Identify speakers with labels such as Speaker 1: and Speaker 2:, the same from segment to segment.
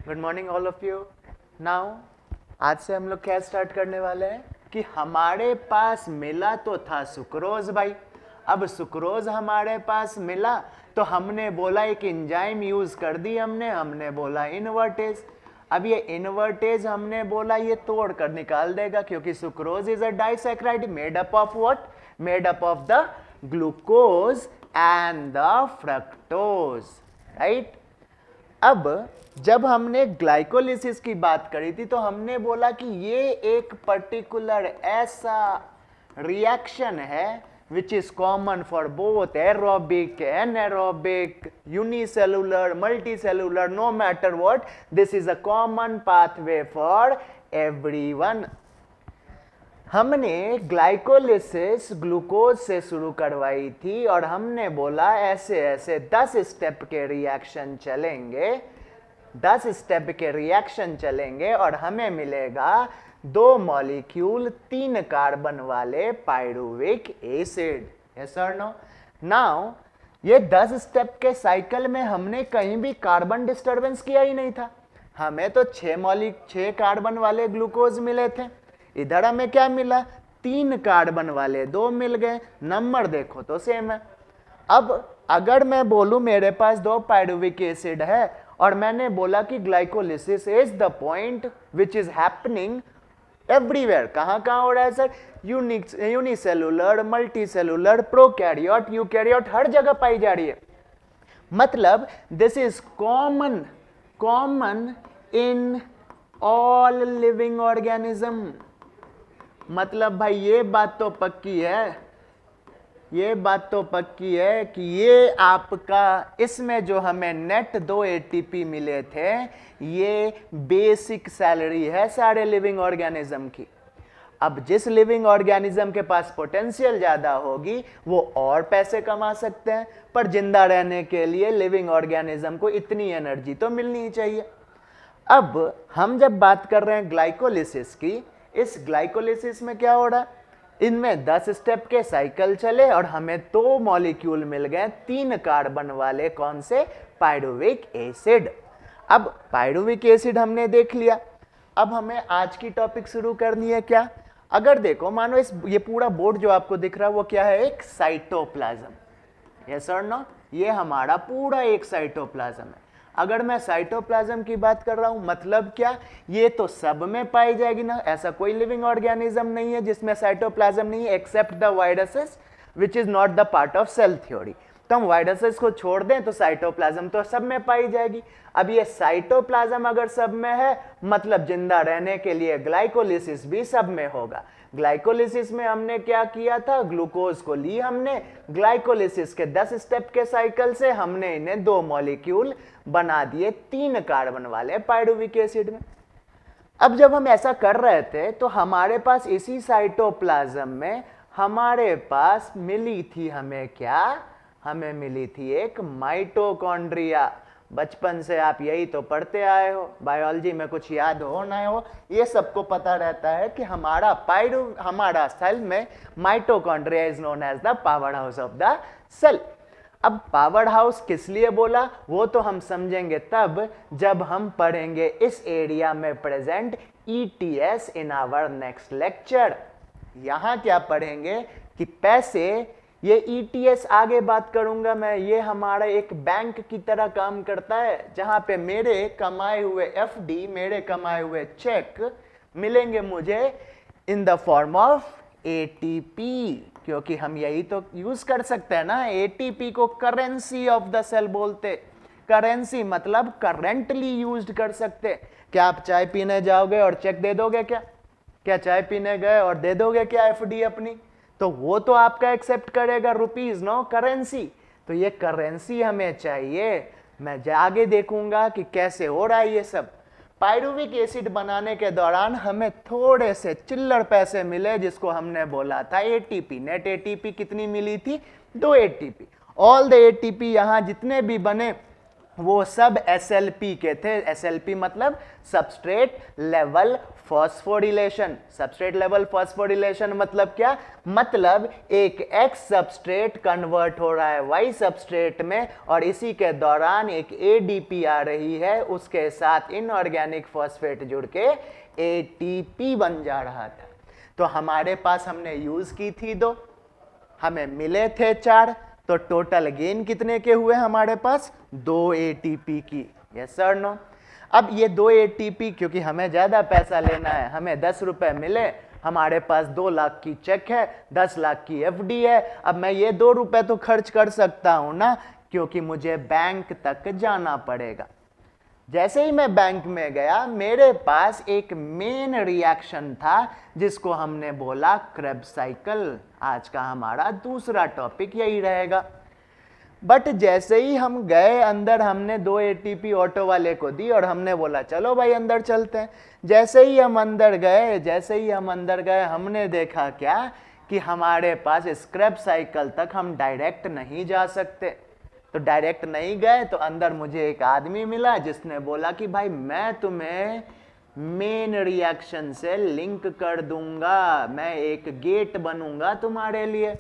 Speaker 1: Good morning all of you. Now आज से हम लोग क्या स्टार्ट करने वाले हैं कि हमारे पास मिला तो था सुक्रोज भाई। अब सुक्रोज हमारे पास मिला तो हमने बोला एक एंजाइम यूज कर दी हमने बोला इनवर्टेज। अब ये इनवर्टेज हमने बोला ये तोड़ कर निकाल देगा क्योंकि sucrose is a disaccharide made up of what? Made up of the glucose and the fructose, right. अब जब हमने ग्लाइकोलिसिस की बात करी थी तो हमने बोला कि ये एक पर्टिकुलर ऐसा रिएक्शन है which is common for both aerobic anaerobic unicellular multicellular, no matter what, this is a common pathway for everyone. हमने ग्लाइकोलिसिस ग्लूकोज से शुरू करवाई थी और हमने बोला ऐसे ऐसे 10 स्टेप के रिएक्शन चलेंगे, 10 स्टेप के रिएक्शन चलेंगे और हमें मिलेगा 2 मॉलिक्यूल 3 कार्बन वाले पायरुविक एसिड। यस और नो? नाउ ये 10 स्टेप के साइकिल में हमने कहीं भी कार्बन डिस्टरबेंस किया ही नहीं था। हमें तो 6 कार्बन वाले ग्लूकोज मिले थे, इधर हमें क्या मिला? 3 कार्बन वाले 2 मिल गए, नंबर देखो तो सेम है। अब अगर मैं बोलूं मेरे पास 2 पायरुविक एसिड है और मैंने बोला कि glycolysis is the point which is happening everywhere, कहां कहां हो रहा है sir? Unicellular, multicellular, prokaryote, eukaryote, हर जगह पाई जा रही है। मतलब this is common in all living organism. मतलब भाई ये बात तो पक्की है, ये बात तो पक्की है कि ये आपका इसमें जो हमें नेट 2 एटीपी मिले थे ये बेसिक सैलरी है सारे लिविंग ऑर्गेनिज्म की। अब जिस लिविंग ऑर्गेनिज्म के पास पोटेंशियल ज्यादा होगी वो और पैसे कमा सकते हैं, पर जिंदा रहने के लिए लिविंग ऑर्गेनिज्म को इतनी एनर्जी तो मिलनी ही चाहिए। अब हम जब बात कर रहे हैं ग्लाइकोलिसिस की, इस ग्लाइकोलिसिस में क्या हो रहा है? इनमें 10 स्टेप के साइकिल चले और हमें 2 मॉलिक्यूल मिल गए 3 कार्बन वाले, कौन से? Pyruvic acid. अब पायरुविक एसिड हमने देख लिया, अब हमें आज की टॉपिक शुरू करनी है क्या? अगर देखो मानो ये पूरा बोर्ड जो आपको दिख रहा है वो क्या है? एक साइटोप्लाज्म। यस और नो? ये हमारा पूरा एक साइटोप्लाज्म है। अगर मैं साइटोप्लाज्म की बात कर रहा हूं मतलब क्या? ये तो सब में पाई जाएगी ना, ऐसा कोई लिविंग ऑर्गेनिज्म नहीं है जिसमें साइटोप्लाज्म नहीं है except the viruses which is not the part of cell theory. तो हम वायरसेस को छोड़ दें तो साइटोप्लाज्म तो सब में पाई जाएगी। अब ये साइटोप्लाज्म अगर सब में है मतलब जिंदा रहने के लिए ग्लाइकोलिसिस भी सब में होगा। ग्लाइकोलिसिस में हमने क्या किया था? ग्लूकोज को ली हमने, ग्लाइकोलिसिस के 10 स्टेप के साइकिल से हमने इन्हें 2 मॉलिक्यूल बना दिए 3 कार्बन वाले पायरुविक एसिड में। अब जब हम ऐसा कर रहे थे तो हमारे पास इसी साइटोप्लाज्म में हमारे पास मिली थी हमें क्या? हमें मिली थी एक माइटोकॉन्ड्रिया। बचपन से आप यही तो पढ़ते आए हो, बायोलॉजी में कुछ याद हो ना हो, ये सबको पता रहता है कि हमारा सेल में mitochondria is known as the power house of the cell. अब पावर हाउस किस लिए बोला वो तो हम समझेंगे तब जब हम पढ़ेंगे इस एरिया में present ETS in our next lecture. यहां क्या पढ़ेंगे कि पैसे, ये ईटीएस आगे बात करूंगा मैं, ये हमारा एक बैंक की तरह काम करता है जहां पे मेरे कमाए हुए एफडी, मेरे कमाए हुए चेक मिलेंगे मुझे in the form of ATP, क्योंकि हम यही तो यूज कर सकते हैं ना। एटीपी को करेंसी ऑफ द सेल बोलते। करेंसी मतलब करेंटली यूज्ड कर सकते। क्या आप चाय पीने जाओगे और चेक दे दोगे क्या? क्या चाय पीने गए और दे दोगे क्या एफडी अपनी? तो वो तो आपका एक्सेप्ट करेगा रुपीज, नो करेंसी। तो ये करेंसी हमें चाहिए। मैं आगे देखूंगा कि कैसे हो रहा है ये सब। पायरुविक एसिड बनाने के दौरान हमें थोड़े से चिल्लर पैसे मिले जिसको हमने बोला था एटीपी। नेट एटीपी कितनी मिली थी? 2 एटीपी। ऑल द एटीपी यहां जितने भी बने वो सब SLP के थे। SLP मतलब substrate level phosphorylation. Substrate level phosphorylation मतलब क्या? मतलब एक X सबस्ट्रेट कन्वर्ट हो रहा है Y सबस्ट्रेट में और इसी के दौरान एक ADP आ रही है, उसके साथ इनऑर्गेनिक फॉस्फेट जुड़ के ATP बन जा रहा था। तो हमारे पास हमने यूज की थी 2, हमें मिले थे 4, तो टोटल गेन कितने के हुए हमारे पास? 2 ATP की। Yes sir no? अब ये 2 ATP, क्योंकि हमें ज्यादा पैसा लेना है, हमें 10 रुपए मिले, हमारे पास 2 लाख की चेक है, 10 लाख की FD है। अब मैं ये 2 रुपए तो खर्च कर सकता हूं ना, क्योंकि मुझे बैंक तक जाना पड़ेगा। जैसे ही मैं बैंक में गया, मेरे पास एक मेन रिएक्शन था जिसको हमने बोला क्रेब्स साइकिल। आज का हमारा दूसरा टॉपिक यही रहेगा। बट जैसे ही हम गए अंदर, हमने 2 ATP ऑटो वाले को दी और हमने बोला चलो भाई अंदर चलते हैं। जैसे ही हम अंदर गए, हमने देखा क्या कि हमारे पास क्रेब्स साइकिल तक हम डायरेक्ट नहीं जा सकते। तो डायरेक्ट नहीं गए तो अंदर मुझे एक आदमी मिला जिसने बोला कि भाई मैं तुम्हें मेन रिएक्शन से लिंक कर दूंगा, मैं एक गेट बनूंगा तुम्हारे लिए।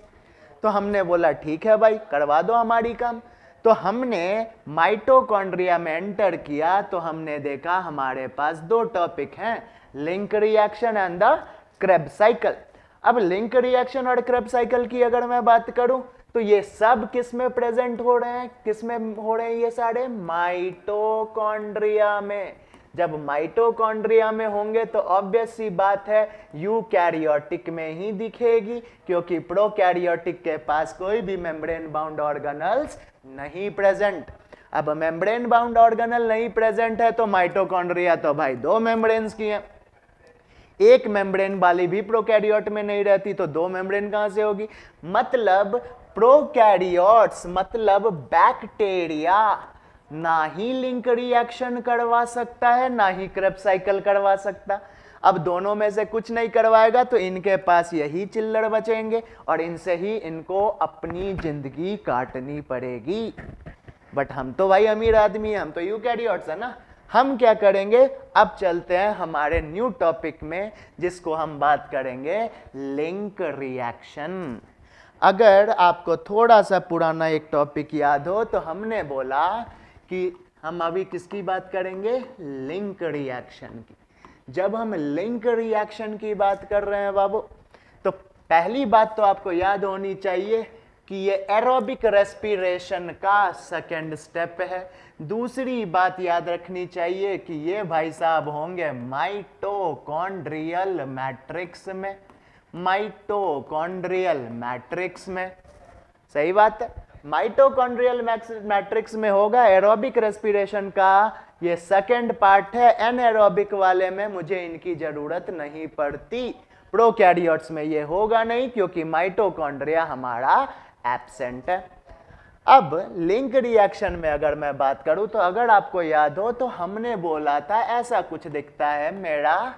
Speaker 1: तो हमने बोला ठीक है भाई, करवा दो हमारी काम। तो हमने माइटोकॉन्ड्रिया में एंटर किया तो हमने देखा हमारे पास 2 टॉपिक हैं, link reaction and the Krebs cycle. अब लिंक रिएक्शन और क्रेब्स साइकिल की अगर मैं बात करूं तो ये सब किस में प्रेजेंट हो रहे हैं? किस में हो रहे हैं ये सारे? माइटोकॉन्ड्रिया में। जब माइटोकॉन्ड्रिया में होंगे तो ऑब्वियस सी बात है यूकैरियोटिक में ही दिखेगी, क्योंकि प्रोकैरियोटिक के पास कोई भी मेम्ब्रेन बाउंड ऑर्गेनल्स नहीं प्रेजेंट। अब मेम्ब्रेन बाउंड ऑर्गेनल नहीं प्रेजेंट है तो माइटोकॉन्ड्रिया तो भाई 2 मेम्ब्रेन्स की है। एक मेम्ब्रेन वाली भी प्रोकैरियोट में नहीं रहती तो 2 मेम्ब्रेन कहां से होगी? मतलब प्रोकैरियोट्स मतलब बैक्टीरिया ना ही लिंक रिएक्शन करवा सकता है, ना ही क्रेब्स साइकिल करवा सकता। अब दोनों में से कुछ नहीं करवाएगा तो इनके पास यही चिल्लड़ बचेंगे और इनसे ही इनको अपनी जिंदगी काटनी पड़ेगी। बट हम तो भाई अमीर आदमी है, हम तो यूकैरियोट्स है ना। हम क्या करेंगे? अब चलते हैं हमारे न्यू टॉपिक में जिसको हम बात करेंगे लिंक रिएक्शन। अगर आपको थोड़ा सा पुराना एक टॉपिक याद हो तो हमने बोला कि हम अभी किसकी बात करेंगे? लिंक रिएक्शन की। जब हम लिंक रिएक्शन की बात कर रहे हैं बाबू, तो पहली बात तो आपको याद होनी चाहिए कि ये एरोबिक रेस्पिरेशन का सेकेंड स्टेप है। दूसरी बात याद रखनी चाहिए कि ये भाई साहब होंगे माइटोकॉन्ड्रियल मैट्रिक्स में। माइटोकॉन्ड्रियल मैट्रिक्स में, सही बात है, माइटोकॉन्ड्रियल मैट्रिक्स में होगा। एरोबिक रेस्पिरेशन का ये सेकेंड पार्ट है। एनएरोबिक वाले में मुझे इनकी जरूरत नहीं पड़ती। प्रोकैरियोट्स में ये होगा नहीं क्योंकि माइटोकॉन्ड्रिया हमारा एब्सेंट है। अब लिंक रिएक्शन में अगर मैं बात करूं तो अगर आपको याद हो तो हमने बोला था ऐसा कुछ दिखता है मेरा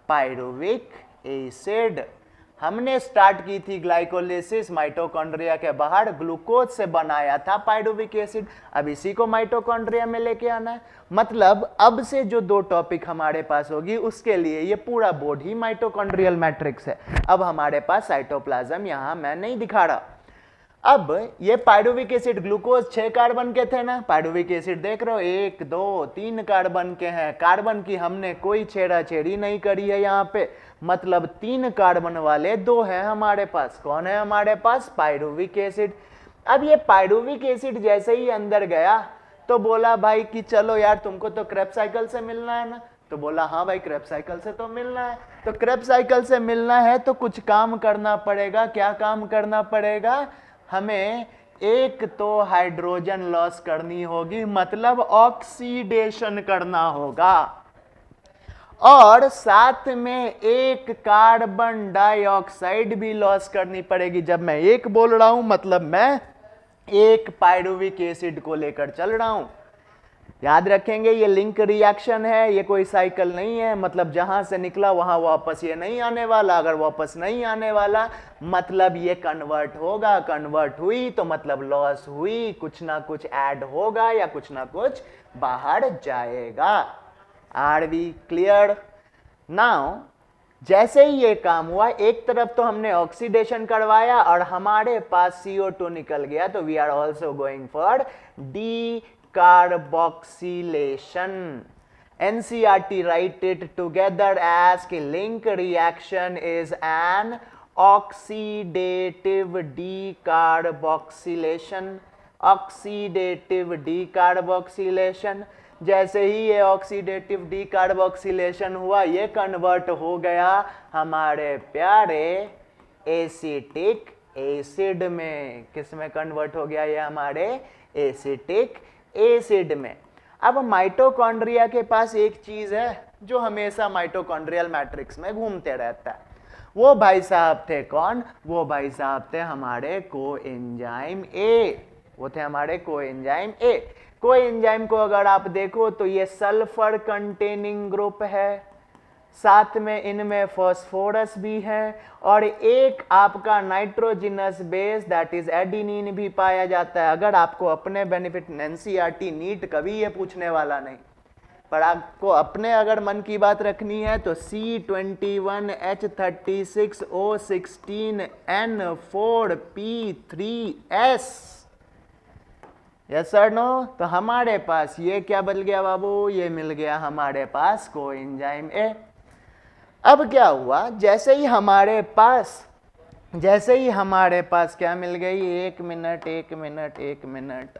Speaker 1: पायरुविक एसिड। हमने स्टार्ट की थी ग्लाइकोलिसिस माइटोकॉन्ड्रिया के बाहर, ग्लूकोज से बनाया था पायरुविक एसिड। अब इसी को माइटोकॉन्ड्रिया में लेके आना है। मतलब अब से जो 2 टॉपिक हमारे पास होगी उसके लिए ये पूरा बोर्ड ही माइटोकॉन्ड्रियल मैट्रिक्स है। अब हमारे पास साइटोप्लाज्म यहां मैं नहीं दिखा रहा। अब ये पायरुविक एसिड, ग्लूकोज 6 कार्बन के थे ना, पायरुविक एसिड देख रहे हो 1 2 3 कार्बन के हैं। कार्बन की हमने कोई छेड़ा-छेड़ी नहीं करी है यहाँ पे, मतलब 3 कार्बन वाले 2 हैं हमारे पास। कौन है हमारे पास? Pyruvic acid. अब ये पायरुविक एसिड जैसे ही अंदर गया तो बोला भाई कि चलो यार तुमको तो क्रेब्स साइकिल से मिलना है ना। तो बोला हाँ भाई क्रेब्स साइकिल से तो मिलना है। तो क्रेब्स साइकिल से मिलना है तो कुछ काम करना पड़ेगा। क्या काम करना पड़ेगा? हमें एक तो हाइड्रोजन लॉस करनी होगी, मतलब ऑक्सीडेशन करना होगा, और साथ में एक कार्बन डाइऑक्साइड भी लॉस करनी पड़ेगी। जब मैं एक बोल रहा हूं मतलब मैं एक पायरुविक एसिड को लेकर चल रहा हूं। याद रखेंगे ये लिंक रिएक्शन है, ये कोई साइकिल नहीं है, मतलब जहां से निकला वहां वापस ये नहीं आने वाला, अगर वापस नहीं आने वाला मतलब ये कन्वर्ट होगा, कन्वर्ट हुई तो मतलब लॉस हुई, कुछ ना कुछ ऐड होगा या कुछ ना कुछ बाहर जाएगा। Are we clear? नाउ जैसे ही ये काम हुआ, एक तरफ तो हमने ऑक्सीडेशन करवाया और हमारे पास CO2 निकल गया, तो we are also going for de carboxylation. NCERT write it together as कि link reaction is an oxidative decarboxylation. Oxidative decarboxylation. जैसे ही ये ऑक्सीडेटिव डीकार्बोक्सिलेशन हुआ, ये कन्वर्ट हो गया हमारे प्यारे एसिटिक एसिड में। किस में कन्वर्ट हो गया ये? हमारे एसिटिक एसिड में। अब माइटोकॉन्ड्रिया के पास एक चीज है जो हमेशा माइटोकॉन्ड्रियल मैट्रिक्स में घूमते रहता है। वो भाई साहब थे कौन? वो भाई साहब थे हमारे कोएंजाइम ए। वो थे हमारे कोएंजाइम ए। कोएंजाइम को अगर आप देखो तो ये सल्फर कंटेनिंग ग्रुप है, साथ में इनमें फास्फोरस भी है, और एक आपका nitrogenous base that is adenine भी पाया जाता है। अगर आपको अपने बेनिफिट, एनसीईआरटी नीट कभी ये पूछने वाला नहीं, पर आपको अपने अगर मन की बात रखनी है तो C21H36O16N4P3S, यस सर नो? तो हमारे पास ये क्या बन गया बाबू? ये मिल गया हमारे पास कोएंजाइम ए। अब क्या हुआ? जैसे ही हमारे पास क्या मिल गई? एक मिनट,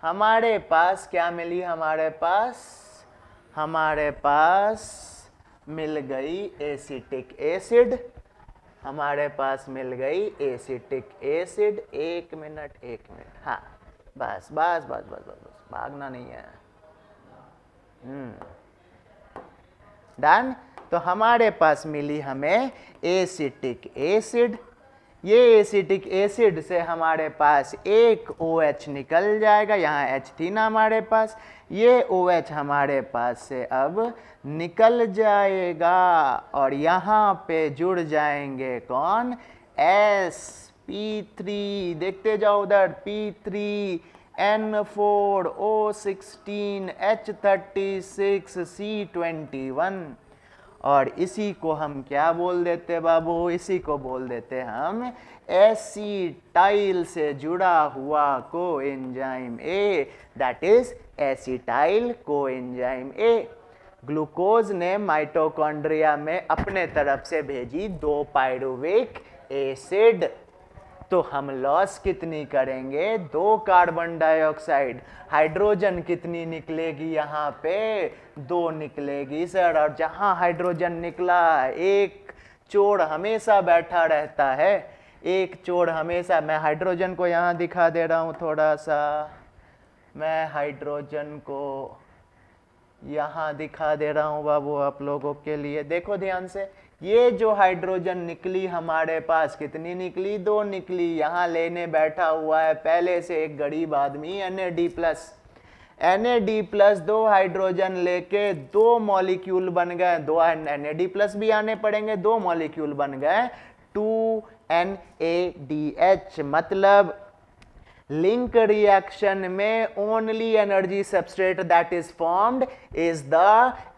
Speaker 1: हमारे पास क्या मिली? हमारे पास मिल गई एसिटिक एसिड। हमारे पास मिल गई एसिटिक एसिड। एक मिनट, हाँ बस, भागना नहीं है। डन। तो हमारे पास मिली हमें एसिटिक एसिड। ये एसिटिक एसिड से हमारे पास एक OH निकल जाएगा, यहाँ H थी ना हमारे पास, ये OH हमारे पास से अब निकल जाएगा और यहाँ पे जुड़ जाएंगे कौन? P3, देखते जाओ उधर, P3N4O16H36C21, और इसी को हम क्या बोल देते बाबू? इसी को बोल देते हम एसिटाइल से जुड़ा हुआ coenzyme A, that is acetyl coenzyme A. Glucose ने माइटोकॉन्ड्रिया में अपने तरफ से भेजी 2 पायरुविक एसिड, तो हम लॉस कितनी करेंगे? 2 कार्बन डाइऑक्साइड। हाइड्रोजन कितनी निकलेगी? यहाँ पे 2 निकलेगी सर, और जहाँ हाइड्रोजन निकला, एक चोर हमेशा बैठा रहता है, एक चोर हमेशा। मैं हाइड्रोजन को यहाँ दिखा दे रहा हूँ थोड़ा सा, मैं हाइड्रोजन को यहाँ दिखा दे रहा हूँ बाबू आप लोगों के लिए। देखो ध्यान से, ये जो हाइड्रोजन निकली हमारे पास, कितनी निकली? 2 निकली। यहाँ लेने बैठा हुआ है पहले से एक गरीब आदमी NAD+, 2 हाइड्रोजन लेके 2 मॉलिक्यूल बन गए, 2 NAD+ भी आने पड़ेंगे, 2 मॉलिक्यूल बन गए 2NADH। मतलब लिंक रिएक्शन में only energy substrate that is formed is the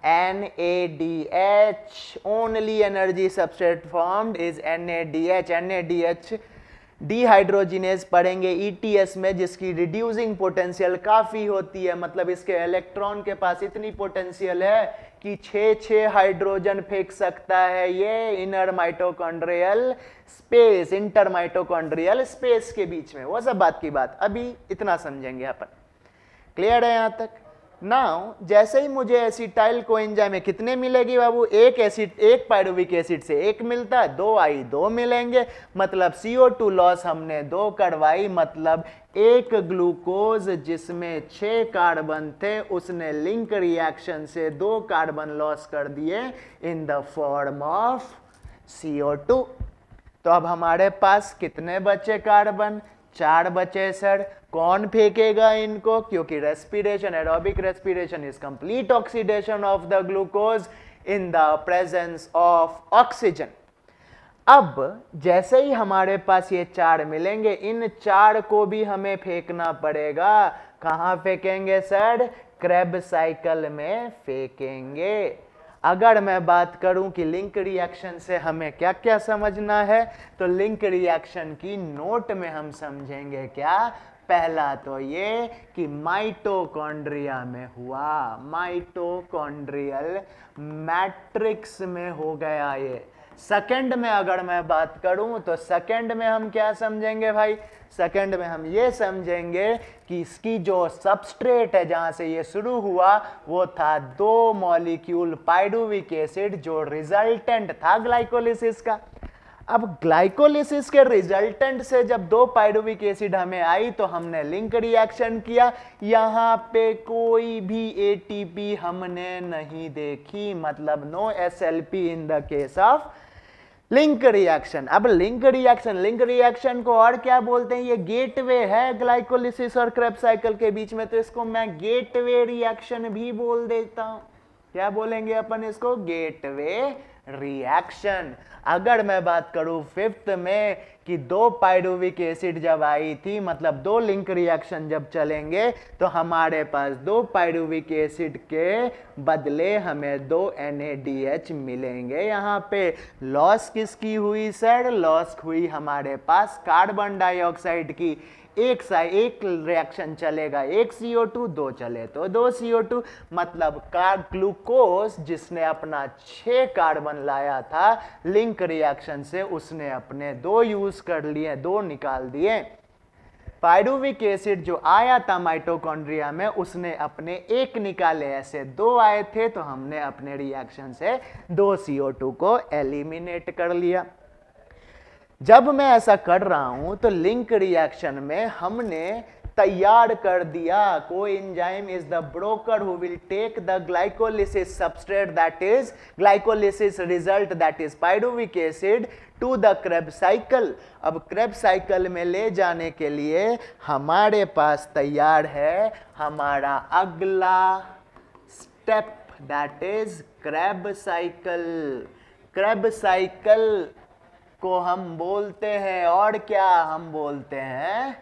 Speaker 1: NADH। Only energy substrate formed is NADH। NADH dehydrogenase पढ़ेंगे ETS में, जिसकी रिड्यूसिंग पोटेंशियल काफी होती है। मतलब इसके इलेक्ट्रॉन के पास इतनी पोटेंशियल है कि 6 हाइड्रोजन फेंक सकता है ये inner mitochondrial space, inter mitochondrial space के बीच में। वो सब बात की बात, अभी इतना समझेंगे अपन। क्लियर है यहां तक? नाउ जैसे ही मुझे एसिटाइल कोएंजाइम में कितने मिलेगी बाबू? एक पायरुविक एसिड से 1 मिलता है, 2 आई 2 मिलेंगे, मतलब CO2 लॉस हमने 2 करवाई। मतलब एक ग्लूकोज जिसमें 6 कार्बन थे, उसने लिंक रिएक्शन से 2 कार्बन लॉस कर दिए in the form of CO2। तो अब हमारे पास कितने बचे कार्बन? 4 बचे सर। कौन फेंकेगा इनको? क्योंकि respiration, aerobic respiration is complete oxidation of the glucose in the presence of oxygen. अब जैसे ही हमारे पास ये 4 मिलेंगे, इन 4 को भी हमें फेंकना पड़ेगा। कहां फेंकेंगे सर? क्रेब साइकिल में फेंकेंगे। अगर मैं बात करूं कि लिंक रिएक्शन से हमें क्या क्या समझना है, तो लिंक रिएक्शन की नोट में हम समझेंगे क्या? पहला तो ये कि माइटोकॉन्ड्रिया में हुआ, माइटोकॉन्ड्रियल मैट्रिक्स में हो गया ये। सेकंड में अगर मैं बात करूं तो सेकंड में हम क्या समझेंगे भाई? सेकंड में हम ये समझेंगे कि इसकी जो सबस्ट्रेट है जहां से ये शुरू हुआ वो था 2 मॉलिक्यूल पाइरुविक एसिड, जो रिजल्टेंट था ग्लाइकोलिसिस का। अब ग्लाइकोलिसिस के रिजल्टेंट से जब 2 पाइरुविक एसिड हमें आई तो हमने लिंक रिएक्शन किया। यहां पे कोई भी एटीपी हमने नहीं देखी, मतलब no SLP in the case of link reaction. अब लिंक रिएक्शन को और क्या बोलते हैं? ये गेटवे है ग्लाइकोलिसिस और क्रेब्स साइकिल के बीच में, तो इसको मैं गेटवे रिएक्शन भी बोल देता हूं। क्या बोलेंगे अपन इसको? Gateway reaction. अगर मैं बात करूं फिफ्थ में कि 2 पाइरुविक एसिड जब आई थी, मतलब 2 लिंक रिएक्शन जब चलेंगे तो हमारे पास 2 पाइरुविक एसिड के बदले हमें 2 NADH मिलेंगे। यहाँ पे लॉस किसकी हुई सर? लॉस हुई हमारे पास कार्बन डाइऑक्साइड की। एक रिएक्शन चलेगा 1 CO2, 2 चले तो 2 CO2, मतलब ग्लूकोज जिसने अपना 6 कार्बन लाया था लिंक रिएक्शन से, उसने अपने 2 यूज कर लिए, 2 निकाल दिए। पाइरुविक एसिड जो आया था माइटोकॉन्ड्रिया में, उसने अपने 1 निकाले, ऐसे 2 आए थे, तो हमने अपने रिएक्शन से 2 CO2 को एलिमिनेट कर लिया। जब मैं ऐसा कर रहा हूं तो लिंक रिएक्शन में हमने तैयार कर दिया, coenzyme is the broker who will take the glycolysis substrate that is glycolysis result that is pyruvic acid to the Krebs cycle. अब क्रेब्स साइकिल में ले जाने के लिए हमारे पास तैयार है हमारा अगला step, that is Krebs cycle. Krebs cycle को हम बोलते हैं, और क्या हम बोलते हैं?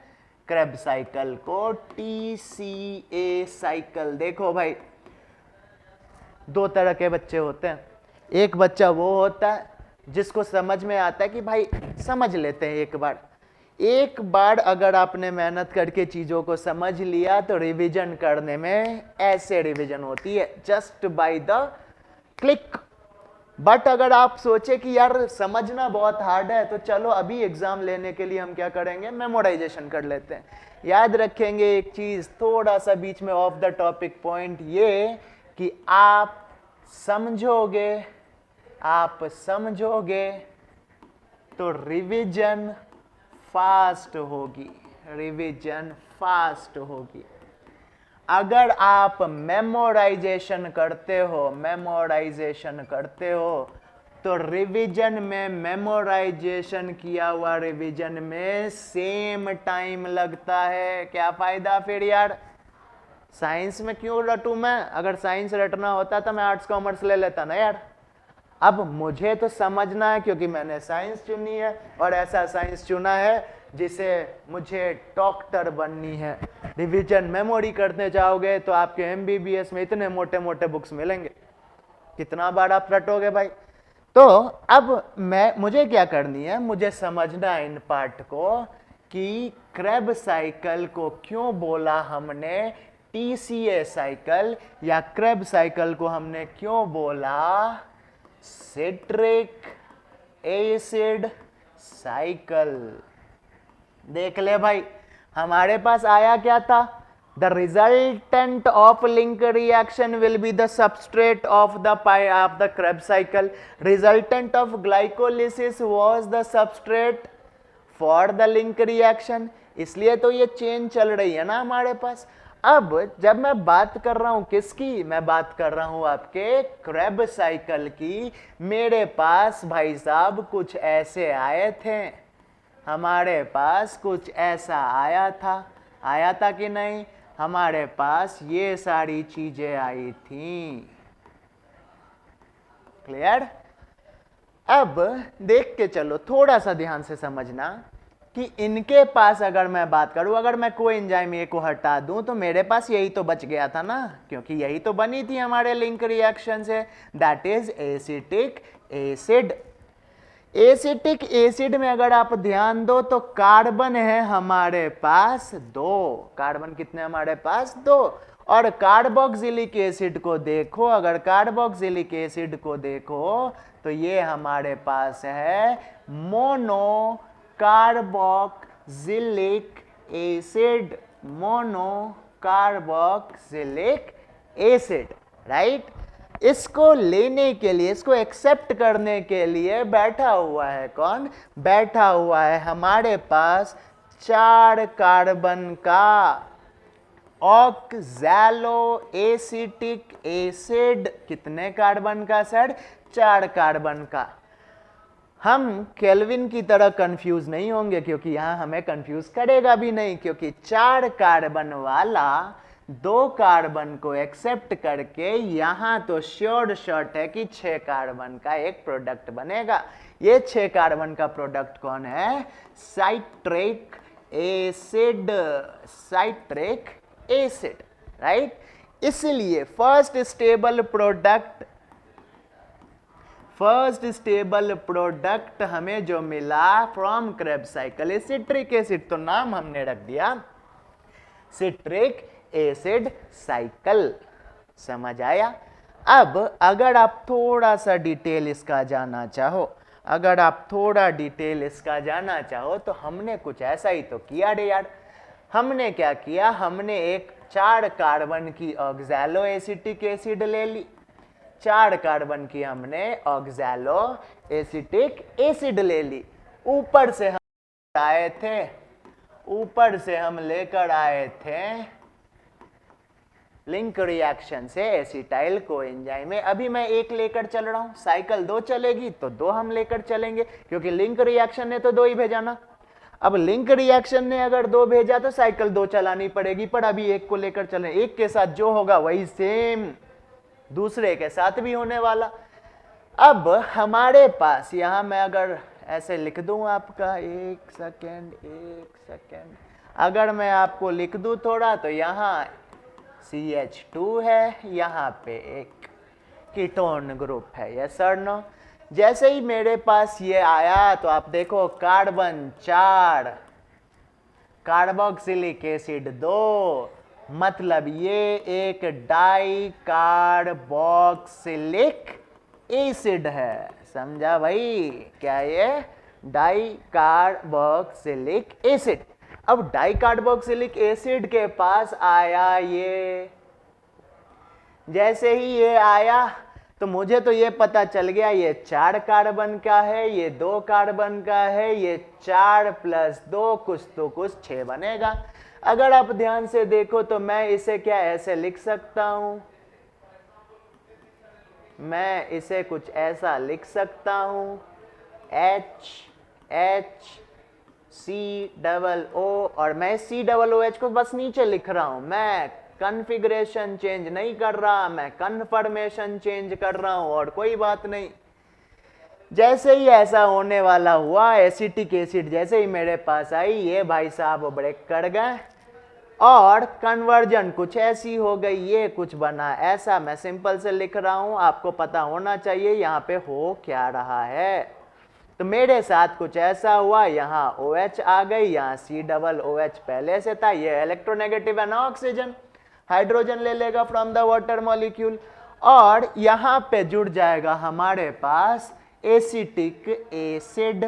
Speaker 1: क्रेब्स साइकिल को TCA साइकिल। देखो भाई, 2 तरह के बच्चे होते हैं। एक बच्चा वो होता है जिसको समझ में आता है कि भाई समझ लेते हैं एक बार अगर आपने मेहनत करके चीजों को समझ लिया तो रिवीजन करने में ऐसे रिवीजन होती है, just by the click. But अगर आप सोचे कि यार समझना बहुत हार्ड है, तो चलो अभी एग्जाम लेने के लिए हम क्या करेंगे? मेमोराइजेशन कर लेते हैं। याद रखेंगे एक चीज, थोड़ा सा बीच में ऑफ द टॉपिक पॉइंट, ये कि आप समझोगे तो रिवीजन फास्ट होगी। अगर आप मेमोराइजेशन करते हो तो रिवीजन में, मेमोराइजेशन किया हुआ रिवीजन में सेम टाइम लगता है। क्या फायदा फिर यार? साइंस में क्यों रटूं मैं? अगर साइंस रटना होता तो मैं आर्ट्स कॉमर्स ले लेता ना यार। अब मुझे तो समझना है क्योंकि मैंने साइंस चुनी है, और ऐसा साइंस चुना है जिसे मुझे डॉक्टर बननी है। रिवीजन मेमोरी करने जाओगे तो आपके MBBS में इतने मोटे मोटे बुक्स मिलेंगे, कितना बार आप रटोगे भाई? तो अब मुझे क्या करनी है? मुझे समझना है इन पार्ट को कि क्रेब्स साइकिल को क्यों बोला हमने TCA साइकिल, या क्रेब्स साइकिल को हमने क्यों बोला सिट्रिक एसिड साइकिल। देख ले भाई, हमारे पास आया क्या था? The resultant of link reaction will be the substrate of the Krebs cycle. Resultant of glycolysis was the substrate for the link reaction. इसलिए तो ये चेन चल रही है ना हमारे पास। अब जब मैं बात कर रहा हूं किसकी? मैं बात कर रहा हूं आपके क्रेब्स साइकिल की। मेरे पास भाई साहब कुछ ऐसे आए थे, हमारे पास कुछ ऐसा आया था। आया था कि नहीं? हमारे पास ये सारी चीजें आई थी। क्लियर? अब देख के चलो, थोड़ा सा ध्यान से समझना कि इनके पास अगर मैं बात करूं, अगर मैं कोएंजाइम ए को हटा दूं तो मेरे पास यही तो बच गया था ना, क्योंकि यही तो बनी थी हमारे लिंक रिएक्शन से, that is acetic acid. Acetic acid में अगर आप ध्यान दो तो कार्बन है हमारे पास 2। कार्बन कितने हमारे पास? 2। और कार्बोक्सिलिक एसिड को देखो, अगर कार्बोक्सिलिक एसिड को देखो तो ये हमारे पास है mono carboxylic acid. Mono carboxylic acid, right? इसको लेने के लिए, इसको एक्सेप्ट करने के लिए बैठा हुआ है कौन? बैठा हुआ है हमारे पास 4 कार्बन का ऑक्सैलो एसिटिक एसिड। कितने कार्बन का सर? 4 कार्बन का। हम केल्विन की तरह कंफ्यूज नहीं होंगे, क्योंकि यहां हमें कंफ्यूज करेगा भी नहीं, क्योंकि 4 कार्बन वाला 2 कार्बन को एक्सेप्ट करके यहां तो श्योर शॉट है कि 6 कार्बन का एक प्रोडक्ट बनेगा। ये 6 कार्बन का प्रोडक्ट कौन है? Citric acid. Citric acid, right? इसलिए फर्स्ट स्टेबल प्रोडक्ट हमें जो मिला from Krebs cycle is citric acid, तो नाम हमने रख दिया सिट्रिक एसिड साइकिल। समझ आया? अब अगर आप थोड़ा सा डिटेल इसका जाना चाहो, अगर आप थोड़ा डिटेल इसका जाना चाहो तो हमने कुछ ऐसा ही तो किया रे यार। हमने क्या किया? हमने एक 4 कार्बन की ऑक्सैलो एसिटिक एसिड ले ली। 4 कार्बन की हमने ऑक्सैलो एसिटिक एसिड ले ली। ऊपर से हम लेकर आए थे लिंक रिएक्शन से एसिटाइल कोएंजाइम में। अभी मैं एक लेकर चल रहा हूं, साइकिल 2 चलेगी तो 2 हम लेकर चलेंगे, क्योंकि लिंक रिएक्शन ने तो 2 ही भेजा ना। अब लिंक रिएक्शन ने अगर 2 भेजा तो साइकिल 2 चलानी पड़ेगी, पर अभी एक को लेकर चलें। एक के साथ जो होगा वही सेम दूसरे के साथ भी होने वाला। अब हमारे पास यहां मैं अगर ऐसे लिख दूं आपका, एक सेकेंड, अगर मैं आपको लिख दूं थोड़ा, तो यहां CH2 है, यहां पे एक कीटोन ग्रुप है, यस और नो? जैसे ही मेरे पास ये आया तो आप देखो कार्बन 4, कार्बोक्सिलिक एसिड 2, मतलब ये एक डाई कार्बोक्सिलिक एसिड है। समझा भाई? क्या ये? Di carboxylic acid. अब डाई कार्बोक्सिलिक एसिड के पास आया ये, जैसे ही ये आया तो मुझे तो ये पता चल गया ये 4 कार्बन का है, ये 2 कार्बन का है, ये 4 + 2 कुछ तो कुछ 6 बनेगा। अगर आप ध्यान से देखो तो मैं इसे क्या ऐसे लिख सकता हूं, मैं इसे कुछ ऐसा लिख सकता हूं, HCOO, और मैं COOH को बस नीचे लिख रहा हूं। मैं कॉन्फ़िगरेशन चेंज नहीं कर रहा, मैं कन्फर्मेशन चेंज कर रहा हूं, और कोई बात नहीं। जैसे ही ऐसा होने वाला हुआ, एसिटिक एसिड जैसे ही मेरे पास आई, ये भाई साहब ब्रेक कर गए और कन्वर्जन कुछ ऐसी हो गई, ये कुछ बना ऐसा। मैं सिंपल से लिख रहा हूं, आपको पता होना चाहिए यहां पे हो क्या रहा है। तो मेरे साथ कुछ ऐसा हुआ, यहाँ OH आ गई, यहाँ COOH पहले से था, ये इलेक्ट्रोनेगेटिव है ना, ऑक्सीजन हाइड्रोजन ले लेगा फ्रॉम द वाटर मॉलिक्यूल, और यहाँ पे जुड़ जाएगा हमारे पास एसिटिक एसिड।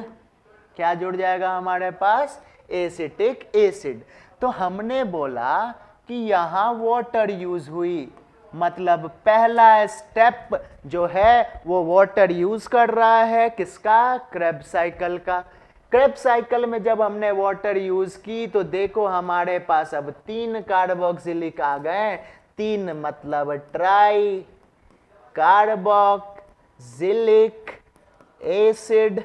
Speaker 1: क्या जुड़ जाएगा हमारे पास? Acetic acid. तो हमने बोला कि यहाँ वाटर यूज हुई, मतलब पहला स्टेप जो है वो वाटर यूज कर रहा है, किसका? क्रेब्स साइकिल का। क्रेब्स साइकिल में जब हमने वाटर यूज की तो देखो हमारे पास अब 3 कार्बोक्सिलिक आ गए। 3 मतलब ट्राई कार्बोक्सिलिक एसिड।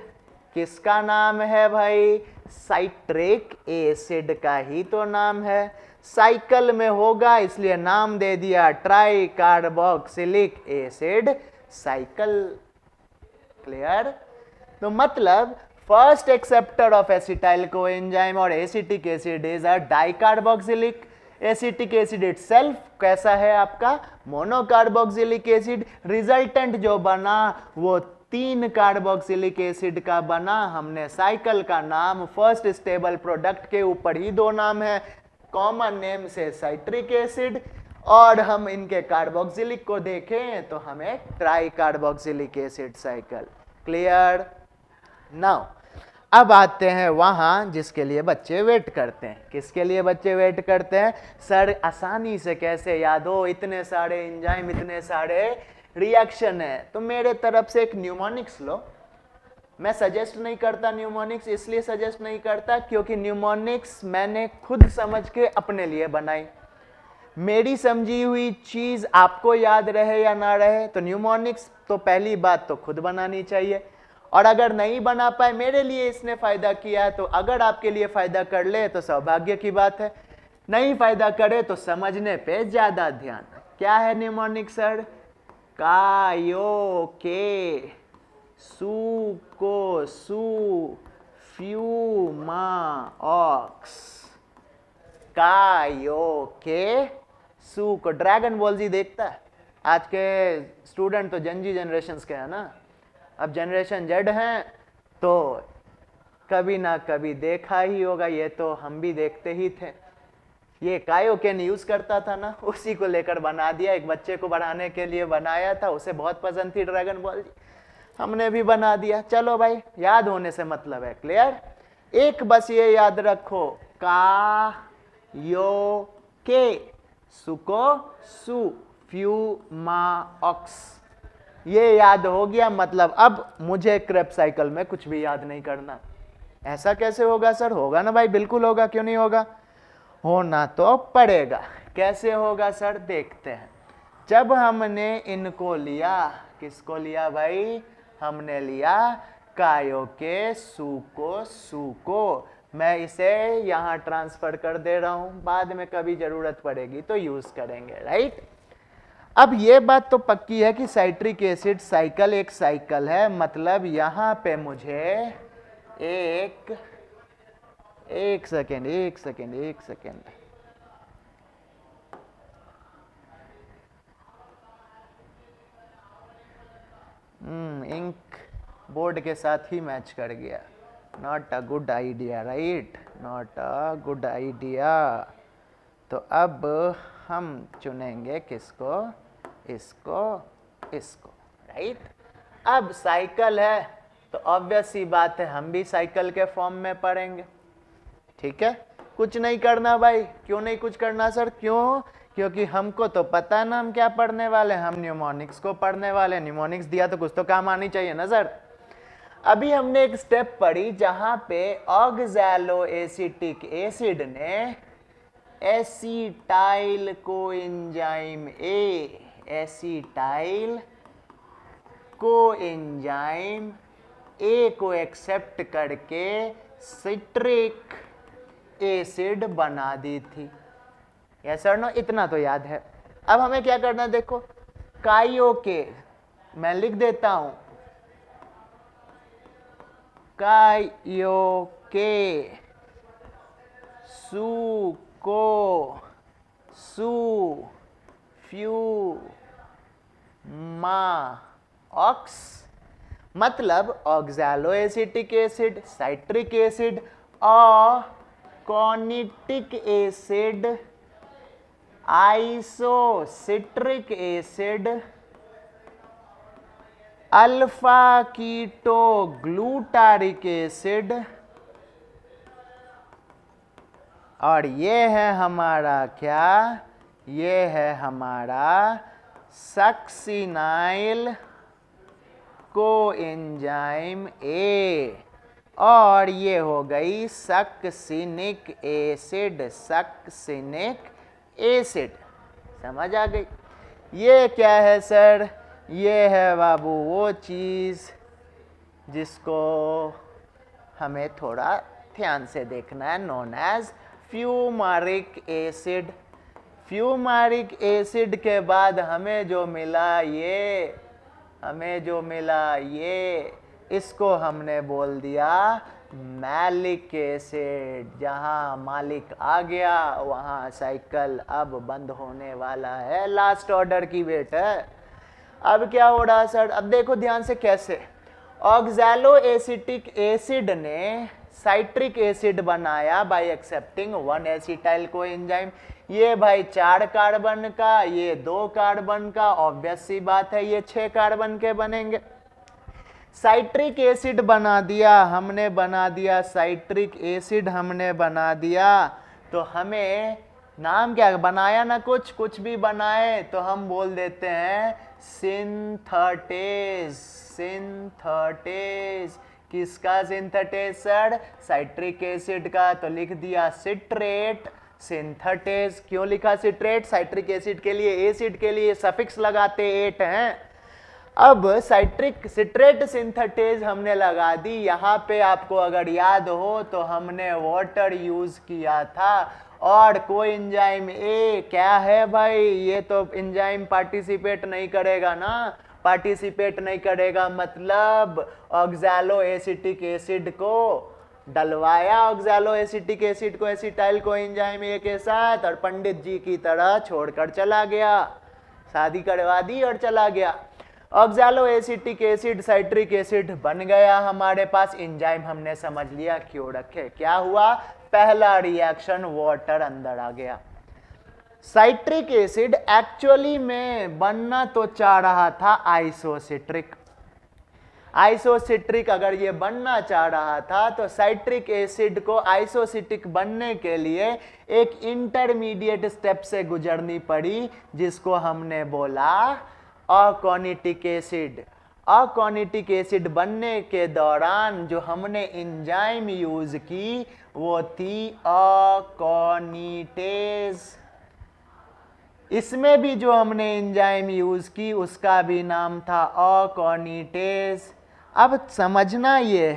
Speaker 1: किसका नाम है भाई? साइट्रिक एसिड का ही तो नाम है, साइकिल में होगा इसलिए नाम दे दिया tricarboxylic acid cycle. Clear? तो मतलब first acceptor of acetyl coenzyme और acetic acid is a dicarboxylic acetic acid itself कैसा है आपका मोनोकार्बोक्सिलिक एसिड। रिजल्टेंट जो बना वो 3 कार्बोक्सिलिक एसिड का बना। हमने साइकिल का नाम फर्स्ट स्टेबल प्रोडक्ट के ऊपर ही 2 नाम है, कॉमन नेम से साइट्रिक एसिड, और हम इनके कार्बोक्सिलिक को देखें तो हमें try carboxylic acid cycle. Clear? Now अब आते हैं वहां जिसके लिए बच्चे वेट करते हैं। किसके लिए बच्चे वेट करते हैं? सर आसानी से कैसे याद हो, इतने सारे एंजाइम, इतने सारे रिएक्शन है। तो मेरे तरफ से एक न्यूमोनिक्स लो। मैं सजेस्ट नहीं करता न्यूमोनिक्स, इसलिए सजेस्ट नहीं करता क्योंकि न्यूमोनिक्स मैंने खुद समझ के अपने लिए बनाई। मेरी समझी हुई चीज आपको याद रहे या ना रहे, तो न्यूमोनिक्स तो पहली बात तो खुद बनानी चाहिए, और अगर नहीं बना पाए, मेरे लिए इसने फायदा किया है, तो अगर आपके लिए फायदा कर ले तो सौभाग्य की बात है, नहीं फायदा करे तो समझने पे ज्यादा ध्यान। क्या है न्यूमोनिक सर? कायो के सू को सू फ्यूमा ऑक्स। कायो के सू को ड्रैगन बॉल जी देखता है। आज के स्टूडेंट तो जनजी जनरेशंस के हैं ना, अब जनरेशन जेड हैं तो कभी ना कभी देखा ही होगा, ये तो हम भी देखते ही थे। ये कायोकेन यूज करता था ना, उसी को लेकर बना दिया, एक बच्चे को बढ़ाने के लिए बनाया था, उसे बहुत पसंद थी ड्रैगन बॉल जी, हमने भी बना दिया। चलो भाई, याद होने से मतलब है। क्लियर? एक बस ये याद रखो, का यो के सुको सु फ्यूमा ऑक्स, ये याद हो गया। मतलब अब मुझे क्रेब साइकिल में कुछ भी याद नहीं करना। ऐसा कैसे होगा सर? होगा ना भाई, बिल्कुल होगा, क्यों नहीं होगा, होना तो पड़ेगा। कैसे होगा सर? देखते हैं। जब हमने इनको लिया, किसको लिया भाई? हमने लिया कायो के सू को, मैं इसे यहां ट्रांसफर कर दे रहा हूं, बाद में कभी जरूरत पड़ेगी तो यूज करेंगे, राइट? अब ये बात तो पक्की है कि साइट्रिक एसिड साइकिल एक साइकिल है, मतलब यहां पे मुझे एक सेकेंड इंक बोर्ड के साथ ही मैच कर गया। Not a good idea, right? Not a good idea. तो अब हम चुनेंगे किसको? इसको, इसको, राइट? अब साइकिल है तो ऑब्वियस सी बात है हम भी साइकिल के फॉर्म में पढ़ेंगे। ठीक है, कुछ नहीं करना भाई। क्यों नहीं कुछ करना सर? क्यों? क्योंकि हमको तो पता है ना हम क्या पढ़ने वाले, हम न्यूमोनिक्स को पढ़ने वाले। न्यूमोनिक्स दिया तो कुछ तो काम आनी चाहिए ना सर। अभी हमने एक स्टेप पढ़ी जहां पे ऑक्सैलो एसिटिक एसिड ने acetyl coenzyme acetyl coenzyme A को एक्सेप्ट करके सिट्रिक एसिड बना दी थी। यस और नो? इतना तो याद है। अब हमें क्या करना है देखो, कायो के, मैं लिख देता हूं, कायो के सू को सू फ्यू मा ऑक्स, मतलब oxaloacetic acid, citric acid और aconitic acid, isocitric acid, alpha ketoglutaric acid, और ये है हमारा क्या? ये है हमारा सक्सिनाइल कोएंजाइम ए, और ये हो गई सक्सिनिक एसिड, सक्सिनिक एसिड। समझ आ गई? ये क्या है सर? ये है बाबू वो चीज जिसको हमें थोड़ा ध्यान से देखना है, known as फ्यूमारिक acid. Fumaric acid के बाद हमें जो मिला ये इसको हमने बोल दिया मैलिक एसिड। जहां मालिक आ गया वहां साइकिल अब बंद होने वाला है, लास्ट ऑर्डर की वेट है। अब क्या हो रहा सर, अब देखो ध्यान से कैसे ऑक्सैलो एसिटिक एसिड ने साइट्रिक एसिड बनाया बाय एक्सेप्टिंग 1 एसिटाइल कोएंजाइम। ये भाई 4 कार्बन का, ये 2 कार्बन का, ऑब्वियस सी बात है ये 6 कार्बन के बनेंगे। साइट्रिक एसिड बना दिया हमने, साइट्रिक एसिड हमने बना दिया। तो हमें नाम क्या बनाया ना, कुछ भी बनाए तो हम बोल देते हैं सिंथेटेज। किसका सिंथेटेज सर? साइट्रिक एसिड का। तो लिख दिया सिट्रेट, सिंथेटेज। क्यों लिखा सिट्रेट? साइट्रिक एसिड के लिए, एसिड के लिए सफिक्स लगाते 8 हैं। अब सिट्रेट सिंथेटेज हमने लगा दी। यहाँ पे आपको अगर याद हो तो हमने वाटर यूज किया था, और कोई एंजाइम ए क्या है भाई, ये तो एंजाइम पार्टिसिपेट नहीं करेगा ना, पार्टिसिपेट नहीं करेगा मतलब ऑक्सैलो एसिटिक एसिड को डलवाया, ऑक्सैलो एसिटिक एसिड को एसिटाइल को एंजाइम ए के साथ, और पंडित जी की तरह छोड़कर चला गया, शादी करवा दी और चला गया। Oxalo acetic acid citric acid बन गया हमारे पास। एंजाइम हमने समझ लिया क्यों रखे। क्या हुआ? पहला रिएक्शन वाटर अंदर आ गया। साइट्रिक एसिड एक्चुअली में बनना तो चाह रहा था आइसोसिट्रिक। अगर ये बनना चाह रहा था तो साइट्रिक एसिड को आइसोसिट्रिक बनने के लिए एक इंटरमीडिएट स्टेप से गुजरनी पड़ी, जिसको हमने बोला अकोनिटिक एसिड। अकोनिटिक एसिड बनने के दौरान जो हमने एंजाइम यूज की वो थी अकोनिटेज। इसमें भी जो हमने एंजाइम यूज की उसका भी नाम था अकोनिटेज। अब समझना ये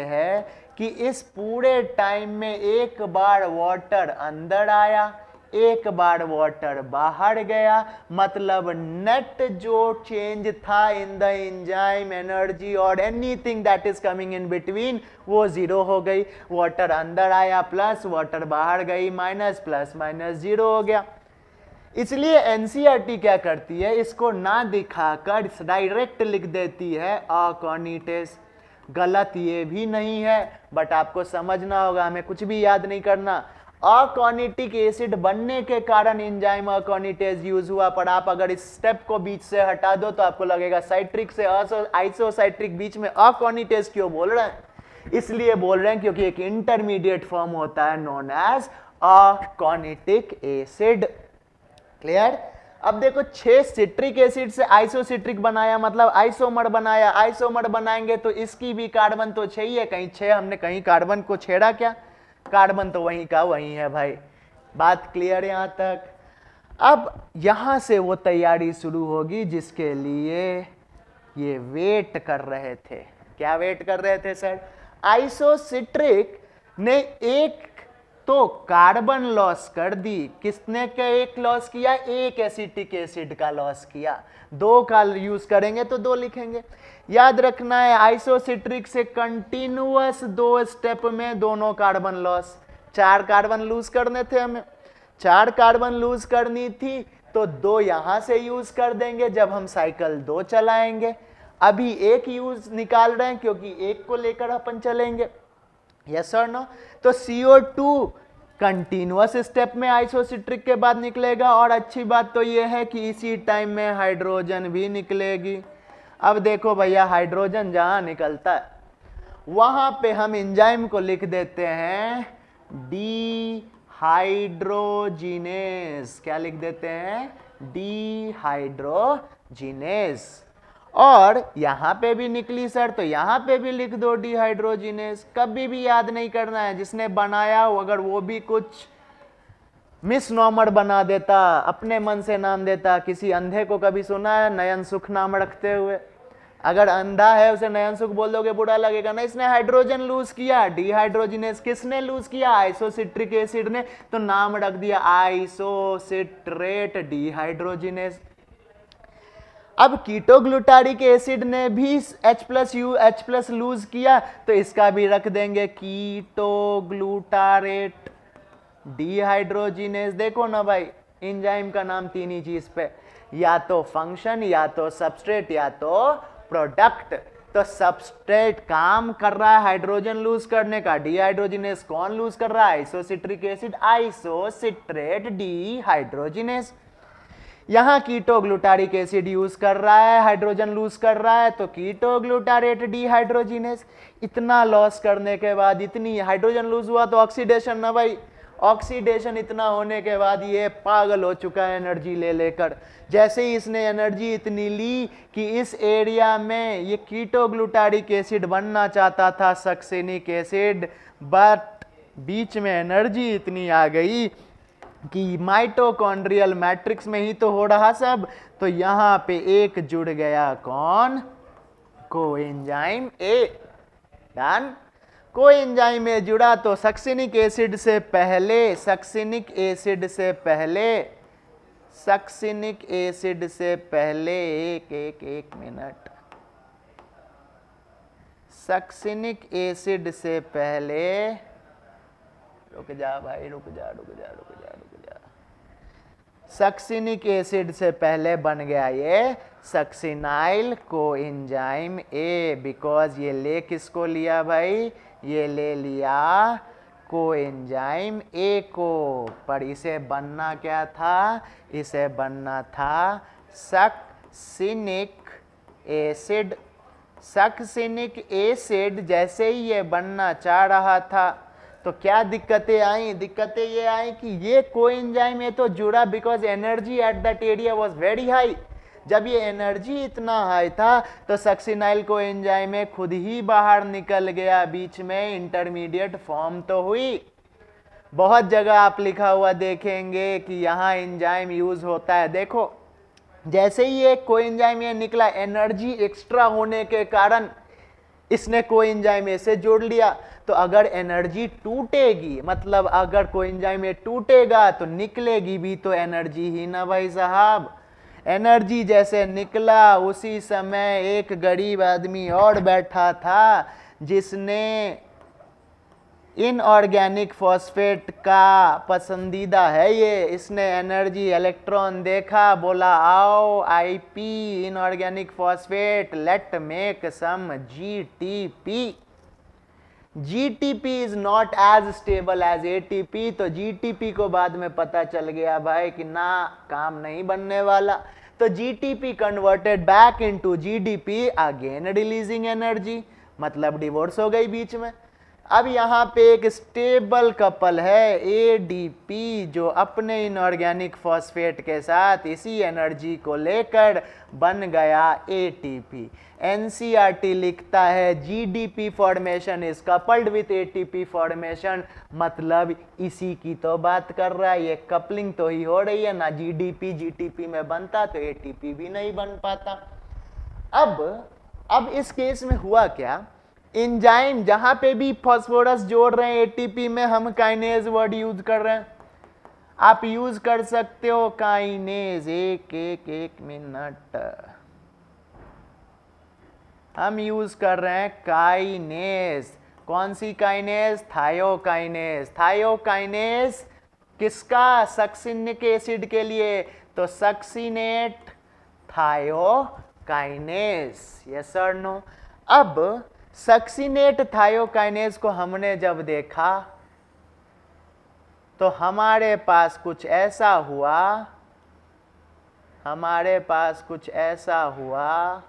Speaker 1: है कि इस पूरे टाइम में एक बार वाटर अंदर आया, एक बार वाटर बाहर गया, मतलब नेट जो चेंज था इन द एंजाइम एनर्जी और anything that is coming in between वो 0 हो गई। वाटर अंदर आया प्लस, वाटर बाहर गई माइनस, प्लस माइनस 0 हो गया। इसलिए एनसीईआरटी क्या करती है, इसको ना दिखाकर डायरेक्ट लिख देती है अकोनिटेज। गलत ये भी नहीं है, बट आपको समझना होगा, हमें कुछ भी याद नहीं करना। अकोनिटिक एसिड बनने के कारण एंजाइम अकोनिटेज यूज हुआ, पर आप अगर इस स्टेप को बीच से हटा दो तो आपको लगेगा साइट्रिक से आइसोसाइट्रिक बीच में अकोनिटेज क्यों बोल रहे हैं? इसलिए बोल रहे हैं क्योंकि एक इंटरमीडिएट फॉर्म होता है नोन एज अकोनिटिक एसिड। क्लियर? अब देखो 6 सिट्रिक एसिड से आइसोसिट्रिक बनाया, मतलब आइसोमर बनाया। आइसोमर बनाएंगे तो इसकी भी कार्बन तो 6 ही है, कहीं 6 हमने कहीं कार्बन को छेड़ा क्या? कार्बन तो वहीं का वहीं है भाई। बात क्लियर यहां तक? अब यहां से वो तैयारी शुरू होगी जिसके लिए ये वेट कर रहे थे। क्या वेट कर रहे थे सर? आइसोसिट्रिक ने एक तो कार्बन लॉस कर दी। किसने का एक लॉस किया? एक एसिटिक एसिड का लॉस किया। 2 का यूज करेंगे तो 2 लिखेंगे। याद रखना है आइसोसिट्रिक से कंटिन्यूअस 2 स्टेप में दोनों कार्बन लॉस। 4 कार्बन लूज करने थे हमें, 4 कार्बन लूज करनी थी तो 2 यहां से यूज कर देंगे जब हम साइकिल 2 चलाएंगे। अभी एक यूज निकाल रहे हैं क्योंकि एक को लेकर अपन चलेंगे। यस और नो? तो CO2 कंटिन्यूअस स्टेप में आइसोसिट्रिक के बाद निकलेगा, और अच्छी बात तो यह है कि इसी टाइम में हाइड्रोजन भी निकलेगी। अब देखो भैया, हाइड्रोजन जहां निकलता है वहां पे हम एंजाइम को लिख देते हैं डिहाइड्रोजिनेज। क्या लिख देते हैं? डिहाइड्रोजिनेज। और यहां पे भी निकली सर तो यहां पे भी लिख दो डिहाइड्रोजिनेज। कभी भी याद नहीं करना है, जिसने बनाया अगर वो भी कुछ मिसनॉमर बना देता, अपने मन से नाम देता। किसी अंधे को कभी सुना है नयन सुख नाम रखते हुए? अगर अंधा है उसे नयन सुख बोल दोगे बुरा लगेगा ना। इसने हाइड्रोजन लूज किया, डिहाइड्रोजिनेस किसने लूज किया? आइसोसिट्रिक एसिड ने, तो नाम रख दिया आइसोसिट्रेट डिहाइड्रोजिनेस। अब कीटोग्लूटारिक एसिड ने भी H+ लूज किया, तो इसका भी रख देंगे कीटोग्लूटारेट डिहाइड्रोजिनेस। देखो ना भाई, एंजाइम का नाम तीन ही चीज पे, या तो फंक्शन, या तो सबस्ट्रेट, या तो प्रोडक्ट। तो सबस्ट्रेट काम कर रहा है हाइड्रोजन लूज करने का, डिहाइड्रोजिनेस कौन लूज कर रहा है? Isocitric acid, isocitrate dehydrogenase. यहां कीटोग्लूटारिक एसिड यूज कर रहा है, हाइड्रोजन लूज कर रहा है, तो कीटोग्लूटारेट डिहाइड्रोजिनेस। इतना लॉस करने के बाद, इतनी हाइड्रोजन लूज हुआ तो ऑक्सीडेशन ना भाई, ऑक्सीडेशन इतना होने के बाद ये पागल हो चुका है एनर्जी ले लेकर। जैसे ही इसने एनर्जी इतनी ली कि इस एरिया में ये कीटोग्लूटारिक एसिड बनना चाहता था सक्सेनिक एसिड, बट बीच में एनर्जी इतनी आ गई कि माइटोकॉन्ड्रियल मैट्रिक्स में ही तो हो रहा सब, तो यहां पे एक जुड़ गया, कौन? Coenzyme A. डन। कोएंजाइम में जुड़ा तो सक्सेनिक एसिड से पहले, सक्सेनिक एसिड से पहले, सक्सेनिक एसिड से पहले, एक मिनट, सक्सेनिक एसिड से पहले, रुक जा भाई, रुक जा। सक्सेनिक एसिड से पहले बन गया ये सक्सिनाइल कोएंजाइम ए, बिकॉज ये ले किसको लिया भाई? ये ले लिया कोएंजाइम ए को। पर इसे बनना क्या था? इसे बनना था सक्सिनिक एसिड। सक्सिनिक एसिड जैसे ही ये बनना चाह रहा था तो क्या दिक्कतें आई? दिक्कतें ये आई कि ये कोएंजाइम में तो जुड़ा because energy at that area was very high. जब ये एनर्जी इतना हाई था तो सक्सिनाइल कोएंजाइम में खुद ही बाहर निकल गया, बीच में इंटरमीडिएट फॉर्म तो हुई। बहुत जगह आप लिखा हुआ देखेंगे कि यहाँ एंजाइम यूज होता है। देखो, जैसे ही ये कोएंजाइम ये निकला, एनर्जी एक्स्ट्रा होने के कारण इसने कोएंजाइम से जोड़ लिया। तो अगर एनर्जी टूटेगी, मतलब अगर कोएंजाइम में टूटेगा तो निकलेगी भी तो एनर्जी ही ना भाई साहब। एनर्जी जैसे निकला उसी समय एक गरीब आदमी और बैठा था जिसने इनऑर्गेनिक फॉस्फेट का पसंदीदा है ये। इसने एनर्जी इलेक्ट्रॉन देखा, बोला आओ IP inorganic phosphate, let make some GTP. GTP is not as stable as ATP. तो जीटीपी को बाद में पता चल गया भाई कि ना, काम नहीं बनने वाला। तो GTP converted back into GDP, again releasing energy, मतलब डिवोर्स हो गई बीच में। अब यहाँ पे एक स्टेबल कपल है एडीपी, जो अपने इनऑर्गेनिक फॉस्फेट के साथ इसी एनर्जी को लेकर बन गया एटीपी। एनसीईआरटी लिखता है GDP formation is coupled with ATP formation, मतलब इसी की तो बात कर रहा है। ये कपलिंग तो ही हो रही है ना, जीडीपी जीटीपी में बनता तो एटीपी भी नहीं बन पाता। अब इस केस में हुआ क्या? एंजाइम जहां पे भी फास्फोरस जोड़ रहे हैं एटीपी में, हम काइनेज वर्ड यूज कर रहे हैं। आप यूज कर सकते हो काइनेज, एक मिनट, हम यूज कर रहे हैं काइनेज। कौन सी काइनेज? थायोकाइनेज। थायोकाइनेज किसका? सक्सिनिक एसिड के लिए, तो सक्सिनेट थायोकाइनेज। यस और नो? अब सक्सिनेट थायोकाइनेज को हमने जब देखा तो हमारे पास कुछ ऐसा हुआ, हमारे पास कुछ ऐसा हुआ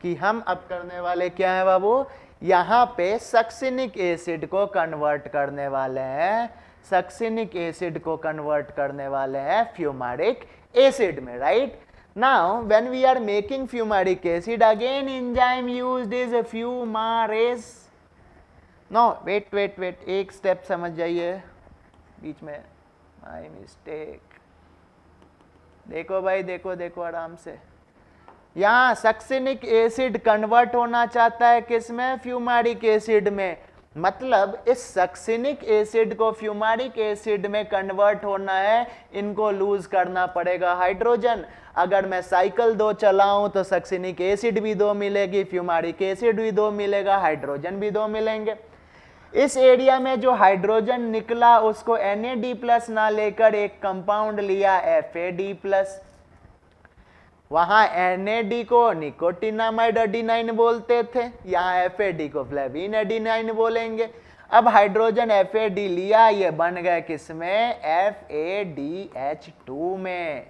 Speaker 1: कि हम अब करने वाले क्या है बाबू? यहाँ पे सक्सिनिक एसिड को कन्वर्ट करने वाले हैं, सक्सिनिक एसिड को कन्वर्ट करने वाले हैं फ्यूमारिक एसिड में, right? Now, when we are making fumaric acid, again enzyme used is fumarase. No, wait, एक स्टेप समझ जाइए बीच में, माई मिस्टेक। देखो भाई, देखो आराम से। यहाँ सक्सिनिक एसिड कन्वर्ट होना चाहता है किसमें, फ्यूमारिक एसिड में। मतलब इस सक्सिनिक एसिड को फ्यूमारिक एसिड में कन्वर्ट होना है, इनको लूज करना पड़ेगा हाइड्रोजन। अगर मैं साइकिल 2 चलाऊं तो सक्सिनिक एसिड भी 2 मिलेगी, फ्यूमारिक एसिड भी 2 मिलेगा, हाइड्रोजन भी 2 मिलेंगे। इस एरिया में जो हाइड्रोजन निकला उसको Na+ ना लेकर एक कंपाउंड लिया Fa+। वहां NAD को निकोटिनामाइड एडिनाइन बोलते थे, यहाँ FAD को फ्लेविन एडिनाइन बोलेंगे। अब हाइड्रोजन FAD लिया, ये बन गए किसमें, FADH2 में।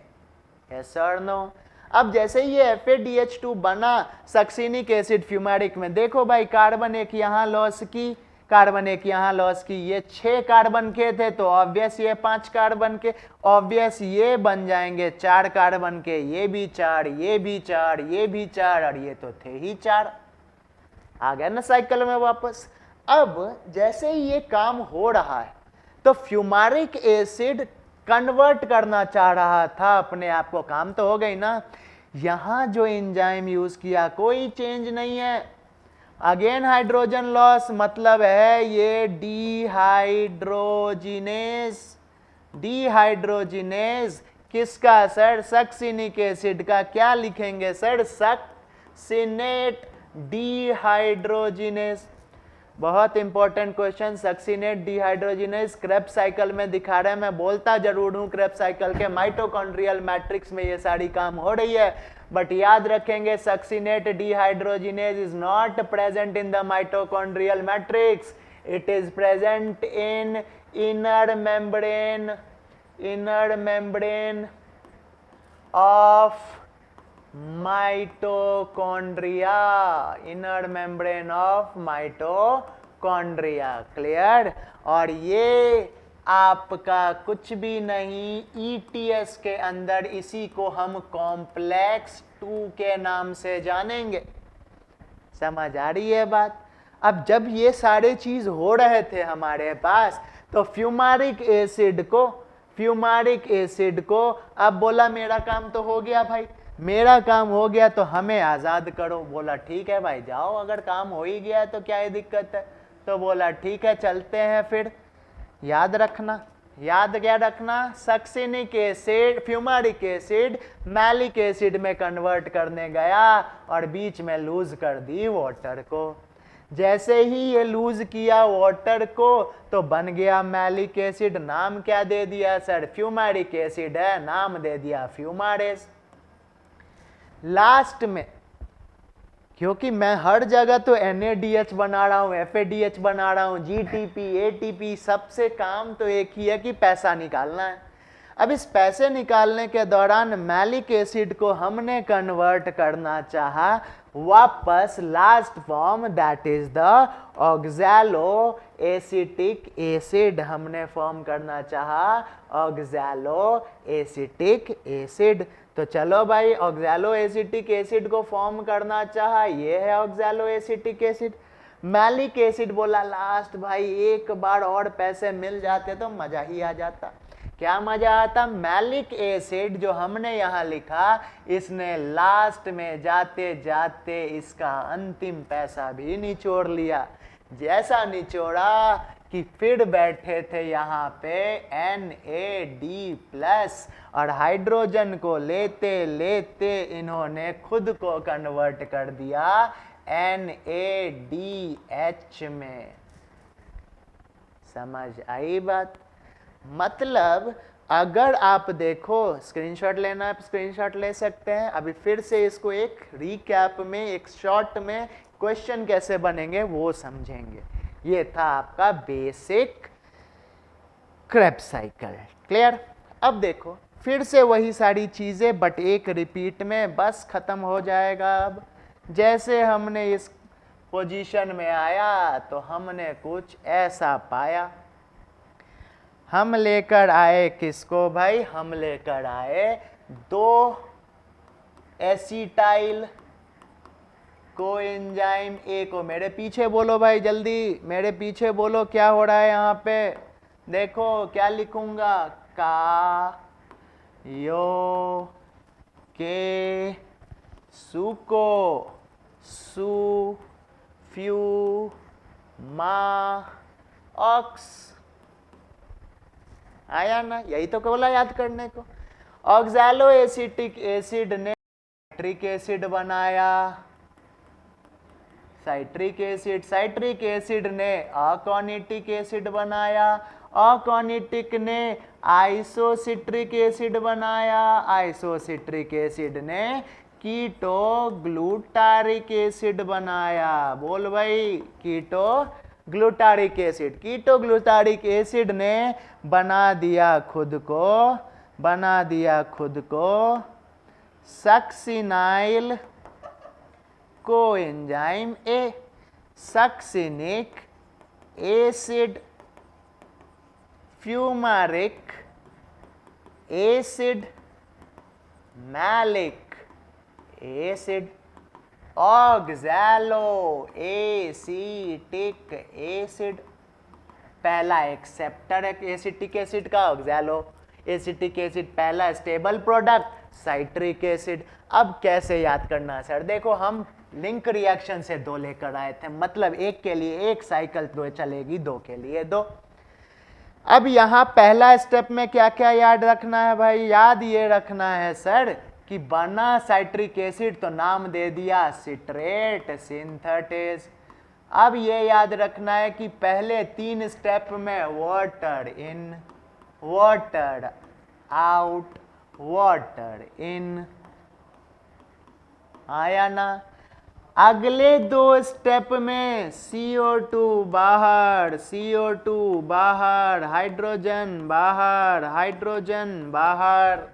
Speaker 1: यस और नो। अब जैसे ये FADH2 बना सक्सिनिक एसिड फ्यूमारिक में, देखो भाई कार्बन एक यहाँ लॉस की, कार्बन एक यहाँ लॉस की, ये 6 कार्बन के थे तो ऑब्वियस ये 5 कार्बन के, ऑब्वियस ये बन जाएंगे 4 कार्बन के, ये भी 4, ये भी 4, ये भी 4, और ये तो थे ही 4। आ गया ना साइकिल में वापस। अब जैसे ही ये काम हो रहा है तो फ्यूमारिक एसिड कन्वर्ट करना चाह रहा था अपने आप को, काम तो हो गई ना। यहां जो एंजाइम यूज किया कोई चेंज नहीं है, अगेन हाइड्रोजन लॉस, मतलब है ये डिहाइड्रोजिनेज किसका सर, सक्सिनिक एसिड का। क्या लिखेंगे सर, सक्सिनेट डिहाइड्रोजिनेज। बहुत important question, succinate dehydrogenase Krebs cycle में दिखा रहे हैं। मैं बोलता जरूर हूं क्रेब्स साइकिल के माइटोकॉन्ड्रियल मैट्रिक्स में ये सारी काम हो रही है, बट याद रखेंगे succinate dehydrogenase is not present in the mitochondrial matrix, it is present in inner membrane of mitochondria, inner membrane of mitochondria. Clear. और ये आपका कुछ भी नहीं, ETS के अंदर इसी को हम कॉम्प्लेक्स 2 के नाम से जानेंगे। समझ आ रही है बात। अब जब ये सारे चीज हो रहे थे हमारे पास, तो फ्यूमारिक एसिड को अब बोला मेरा काम तो हो गया भाई, मेरा काम हो गया तो हमें आजाद करो। बोला ठीक है भाई जाओ, अगर काम हो ही गया तो क्या ही दिक्कत है। तो बोला ठीक है चलते हैं फिर। याद रखना, याद क्या रखना, succinic acid fumaric acid malic acid में कन्वर्ट करने गया और बीच में लूज कर दी वाटर को। जैसे ही ये लूज किया वाटर को तो बन गया मैलिक एसिड। नाम क्या दे दिया सर, फ्यूमारिक एसिड है, नाम दे दिया फ्यूमारेस। लास्ट में क्योंकि मैं हर जगह तो NADH बना रहा हूं, FADH बना रहा हूं, GTP ATP, सबसे काम तो एक ही है कि पैसा निकालना है। अब इस पैसे निकालने के दौरान मैलिक एसिड को हमने कन्वर्ट करना चाहा वापस last form, that is the oxalo acetic acid. हमने फॉर्म करना चाहा ऑक्सैलो एसिटिक एसिड। तो चलो भाई ऑक्सैलो एसिटिक एसिड को फॉर्म करना चाहा, ये है oxalo acetic acid. Malic acid बोला लास्ट भाई एक बार और पैसे मिल जाते तो मजा ही आ जाता। क्या मजा आता, मैलिक एसिड जो हमने यहाँ लिखा इसने लास्ट में जाते जाते इसका अंतिम पैसा भी निचोड़ लिया। जैसा निचोड़ा कि फिर बैठे थे यहाँ पे NAD+ और हाइड्रोजन को लेते लेते इन्होंने खुद को कन्वर्ट कर दिया NADH में। समझ आई बात। मतलब अगर आप देखो, स्क्रीनशॉट लेना है स्क्रीनशॉट ले सकते हैं। अभी फिर से इसको एक रीकैप में, एक शॉर्ट में क्वेश्चन कैसे बनेंगे वो समझेंगे। ये था आपका बेसिक क्रेब्स साइकिल। क्लियर। अब देखो फिर से वही सारी चीजें बट एक रिपीट में, बस खत्म हो जाएगा। अब जैसे हमने इस पोजीशन में आया तो हमने कुछ ऐसा पाया। हम लेकर आए किसको भाई, हम लेकर आए 2 एसिटाइल कोएंजाइम ए को। मेरे पीछे बोलो भाई जल्दी, मेरे पीछे बोलो क्या हो रहा है यहाँ पे। देखो क्या लिखूंगा, का यो के सुको, सू, फ्यू, मा, ऑक्स। आया ना, यही तो बोला याद करने को। ऑक्सैलो एसिटिक एसिड ने साइट्रिक एसिड बनाया, साइट्रिक एसिड ने अकॉनिटिक एसिड बनाया, अकॉनिटिक ने आइसोसिट्रिक एसिड बनाया, आइसोसिट्रिक एसिड ने कीटो ग्लूटारिक एसिड बनाया। बोल भाई, ketoglutaric acid, ketoglutaric acid ने बना दिया खुद को succinyl coenzyme A, succinic acid, fumaric acid, malic acid, oxaloacetic acid. पहला एक्सेप्टर एसिटिक एसिड का ऑक्सैलो एसिटिक एसिड, पहला स्टेबल प्रोडक्ट साइट्रिक एसिड। अब कैसे याद करना सर? देखो, हम लिंक रिएक्शन से 2 लेकर आए थे, मतलब एक के लिए एक साइकिल 2 चलेगी, 2 के लिए 2। अब यहां पहला स्टेप में क्या क्या याद रखना है भाई? याद ये रखना है सर कि बना साइट्रिक एसिड तो नाम दे दिया सिट्रेट सिंथेटेज। अब ये याद रखना है कि पहले 3 स्टेप में water in, water out, water in. आया ना? अगले 2 स्टेप में CO2 बाहर, CO2 बाहर, हाइड्रोजन बाहर, हाइड्रोजन बाहर।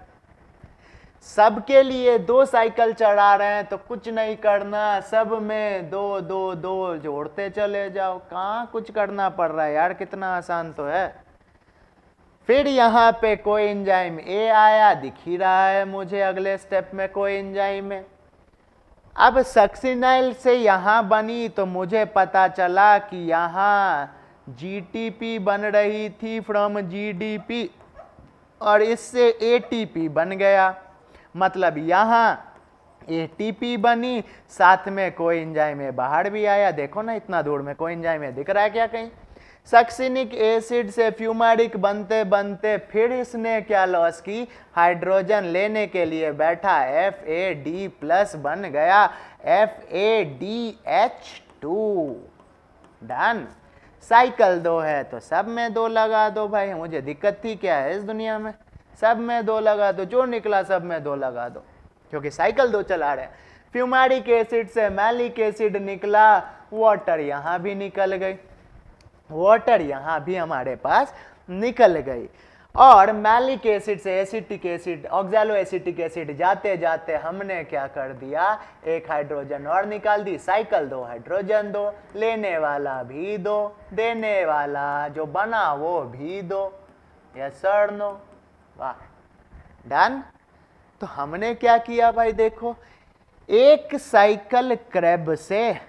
Speaker 1: सबके लिए 2 साइकिल चढ़ा रहे हैं तो कुछ नहीं करना, सब में 2 2 2 जोड़ते चले जाओ। कहाँ कुछ करना पड़ रहा है यार, कितना आसान तो है। फिर यहाँ पे कोएंजाइम ए आया, दिख ही रहा है मुझे अगले स्टेप में कोएंजाइम है। अब सक्सिनाइल से यहाँ बनी तो मुझे पता चला कि यहाँ GTP बन रही थी फ्रॉम GDP और इससे ATP बन गया, मतलब यहाँ ATP बनी, साथ में कोएंजाइम ए बाहर भी आया। देखो ना, इतना दूर में कोएंजाइम ए दिख रहा है क्या कहीं? सक्सिनिक एसिड से फ्यूमारिक बनते बनते फिर इसने क्या लॉस की? हाइड्रोजन लेने के लिए बैठा, FAD+ बन गया, FADH2। डन। साइकिल 2 है तो सब में 2 लगा दो भाई, मुझे दिक्कत थी क्या है इस दुनिया में? सब में 2 लगा दो, जो निकला सब में 2 लगा दो, क्योंकि साइकिल 2 चला रहे हैं। फ्यूमारिक एसिड से मैलिक एसिड निकला, वाटर यहाँ भी निकल गई, वाटर यहाँ भी हमारे पास निकल गई। और मैलिक एसिड से acetic acid, oxaloacetic acid जाते जाते हमने क्या कर दिया? एक हाइड्रोजन और निकाल दी, साइकिल 2 हाइड्रोजन 2, लेने वाला भी 2, देने वाला जो बना वो भी 2। Yes sir no? वाह, डन। तो हमने क्या किया भाई? देखो, एक साइकिल क्रैब से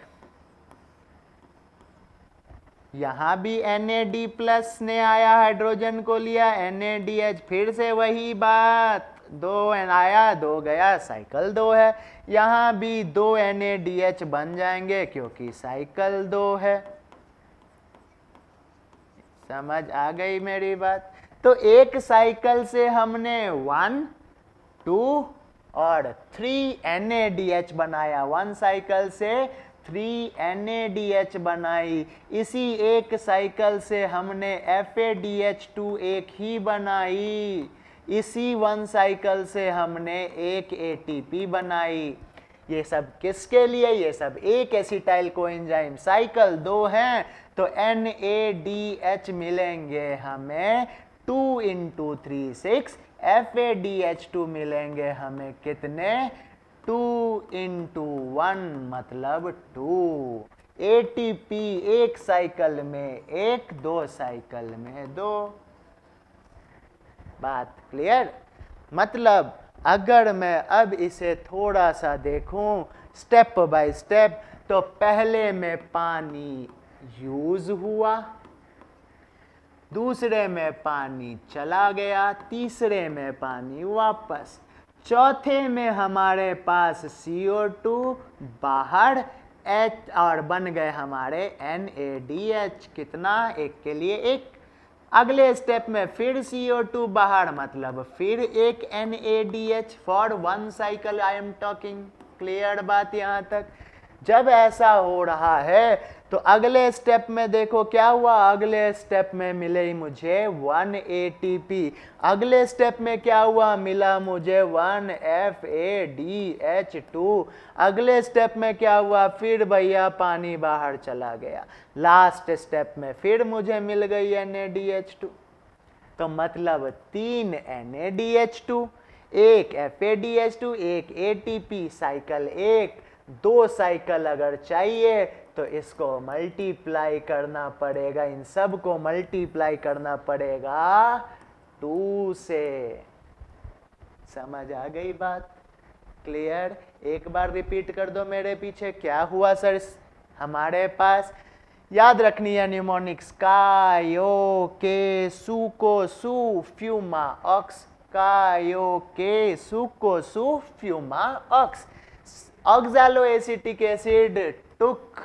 Speaker 1: यहां भी NAD+ ने आया, हाइड्रोजन को लिया, NADH, फिर से वही बात, 2 आया 2 गया, साइकिल 2 है। यहां भी 2 NADH बन जाएंगे क्योंकि साइकिल 2 है। समझ आ गई मेरी बात? तो एक साइकिल से हमने 1 2 और 3 NADH बनाया, 1 साइकिल से 3 NADH बनाई। इसी एक साइकिल से हमने FADH2 एक ही बनाई, इसी 1 साइकिल से हमने एक ATP बनाई। ये सब किसके लिए? ये सब एक एसिटाइल कोएंजाइम, साइकिल 2 हैं तो NADH मिलेंगे हमें 2 × 3 6, FADH2 मिलेंगे हमें कितने? 2 × 1 मतलब 2। ATP एक साइकिल में 1, 2 साइकिल में 2। बात क्लियर? मतलब अगर मैं अब इसे थोड़ा सा देखूं स्टेप बाय स्टेप, तो पहले में पानी यूज हुआ, दूसरे में पानी चला गया, तीसरे में पानी वापस, चौथे में हमारे पास CO2 बाहर H और बन गए हमारे NaDH। कितना? एक के लिए एक। अगले स्टेप में फिर CO2 बाहर, मतलब फिर एक NaDH for one cycle I am talking. Clear बात यहाँ तक? जब ऐसा हो रहा है तो अगले स्टेप में देखो क्या हुआ। अगले स्टेप में मिले मुझे 1 ATP। अगले स्टेप में क्या हुआ? मिला मुझे 1 FADH2। अगले स्टेप में क्या हुआ? फिर भैया पानी बाहर चला गया। लास्ट स्टेप में फिर मुझे मिल गई NaDH2। तो मतलब 3 NaDH2, एक FADH2, एक ATP, साइकिल एक। 2 साइकिल अगर चाहिए तो इसको मल्टीप्लाई करना पड़ेगा, इन सब को मल्टीप्लाई करना पड़ेगा 2 से। समझ आ गई बात? क्लियर? एक बार रिपीट कर दो मेरे पीछे। क्या हुआ सर हमारे पास? याद रखनी है न्यूमोनिक्स। कायो के सु को सु फ्यूमा ऑक्स, कायो के सु को सु फ्यूमा aux. Oxaloacetic acid took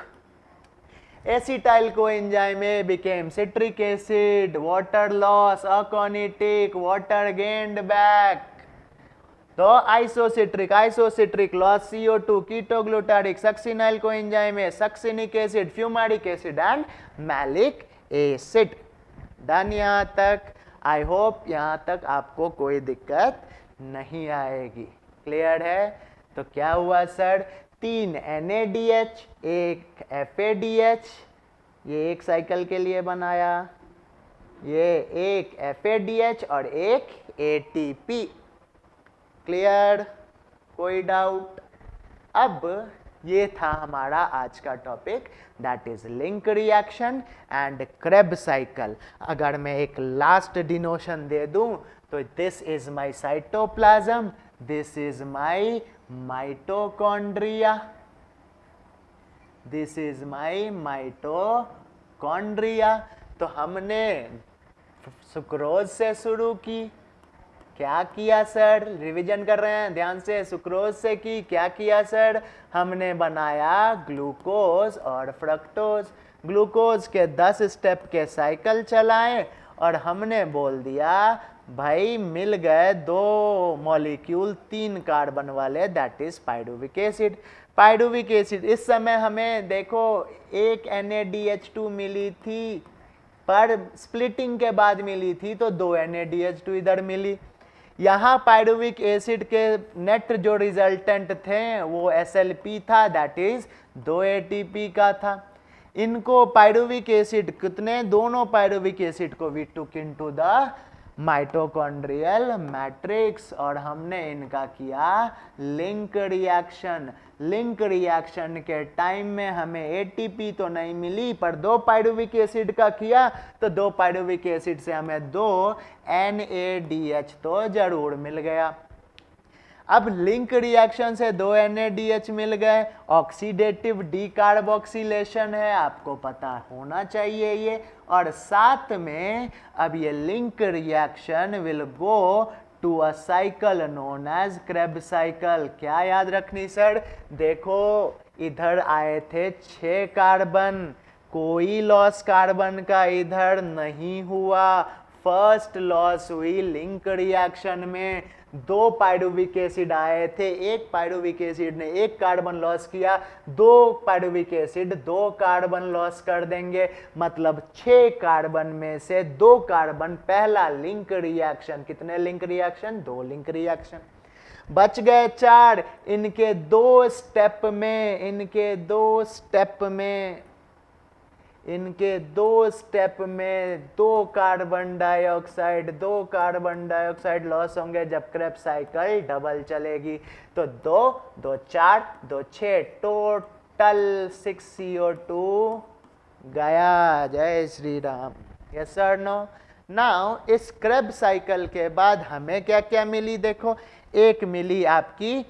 Speaker 1: acetyl coenzyme became citric acid, water loss, aconitic, water gained back. तो isocitric loss CO2, ketoglutaric, succinyl coenzyme, succinic acid, fumaric acid and malic acid. Done यहाँ तक? आई होप यहाँ तक आपको कोई दिक्कत नहीं आएगी। क्लियर है? तो क्या हुआ सर? 3 NaDH, एक FADH, ये एक साइकिल के लिए बनाया, ये एक FADH और एक ATP। क्लियर? कोई डाउट? अब ये था हमारा आज का topic, that is link reaction and Krebs cycle. अगर मैं एक लास्ट डिनोशन दे दूं तो this is my cytoplasm, this is my mitochondria, this is my mitochondria. तो हमने सुक्रोज से शुरू की। क्या किया सर? रिवीजन कर रहे हैं ध्यान से। सुक्रोज से की। क्या किया सर? हमने बनाया ग्लूकोज और फ्रक्टोज। ग्लूकोज के 10 स्टेप के साइकिल चलाएं और हमने बोल दिया भाई मिल गए 2 मॉलिक्यूल 3 कार्बन वाले, that is pyruvic acid. Pyruvic acid इस समय हमें देखो एक NaDH2 मिली थी, पर स्प्लिटिंग के बाद मिली थी तो 2 NaDH2 इधर मिली। यहाँ पाइरुविक एसिड के नेट जो रिजल्टेंट थे वो SLP था, दैट इज 2 ATP का था। इनको पाइरुविक एसिड कितने? दोनों पाइरुविक एसिड को we took into the mitochondrial matrix और हमने इनका किया लिंक रिएक्शन। लिंक रिएक्शन के टाइम में हमें ATP तो नहीं मिली, पर 2 पाइरुविक एसिड का किया तो 2 पाइरुविक एसिड से हमें 2 NaDH तो जरूर मिल गया। अब लिंक रिएक्शन से 2 NaDH मिल गए, ऑक्सीडेटिव डीकार्बोक्सिलेशन है, आपको पता होना चाहिए ये। और साथ में अब ये link reaction will go to a cycle known as Krebs cycle. क्या याद रखनी सर? देखो इधर आए थे 6 कार्बन, कोई लॉस कार्बन का इधर नहीं हुआ। फर्स्ट लॉस हुई लिंक रिएक्शन में। 2 पाइरुविक एसिड आए थे, एक पाइरुविक एसिड ने 1 कार्बन लॉस किया, 2 पाइरुविक एसिड 2 कार्बन लॉस कर देंगे, मतलब 6 कार्बन में से 2 कार्बन पहला लिंक रिएक्शन। कितने लिंक रिएक्शन? 2 link reaction. बच गए 4। इनके 2 स्टेप में 2 कार्बन डाइऑक्साइड लॉस होंगे जब क्रेब साइकिल डबल चलेगी। तो 2 2 4 2 6 टोटल 6 CO2 गया। जय Shri Ram. Yes sir no? Now इस क्रेब साइकिल के बाद हमें क्या क्या मिली? देखो एक मिली आपकी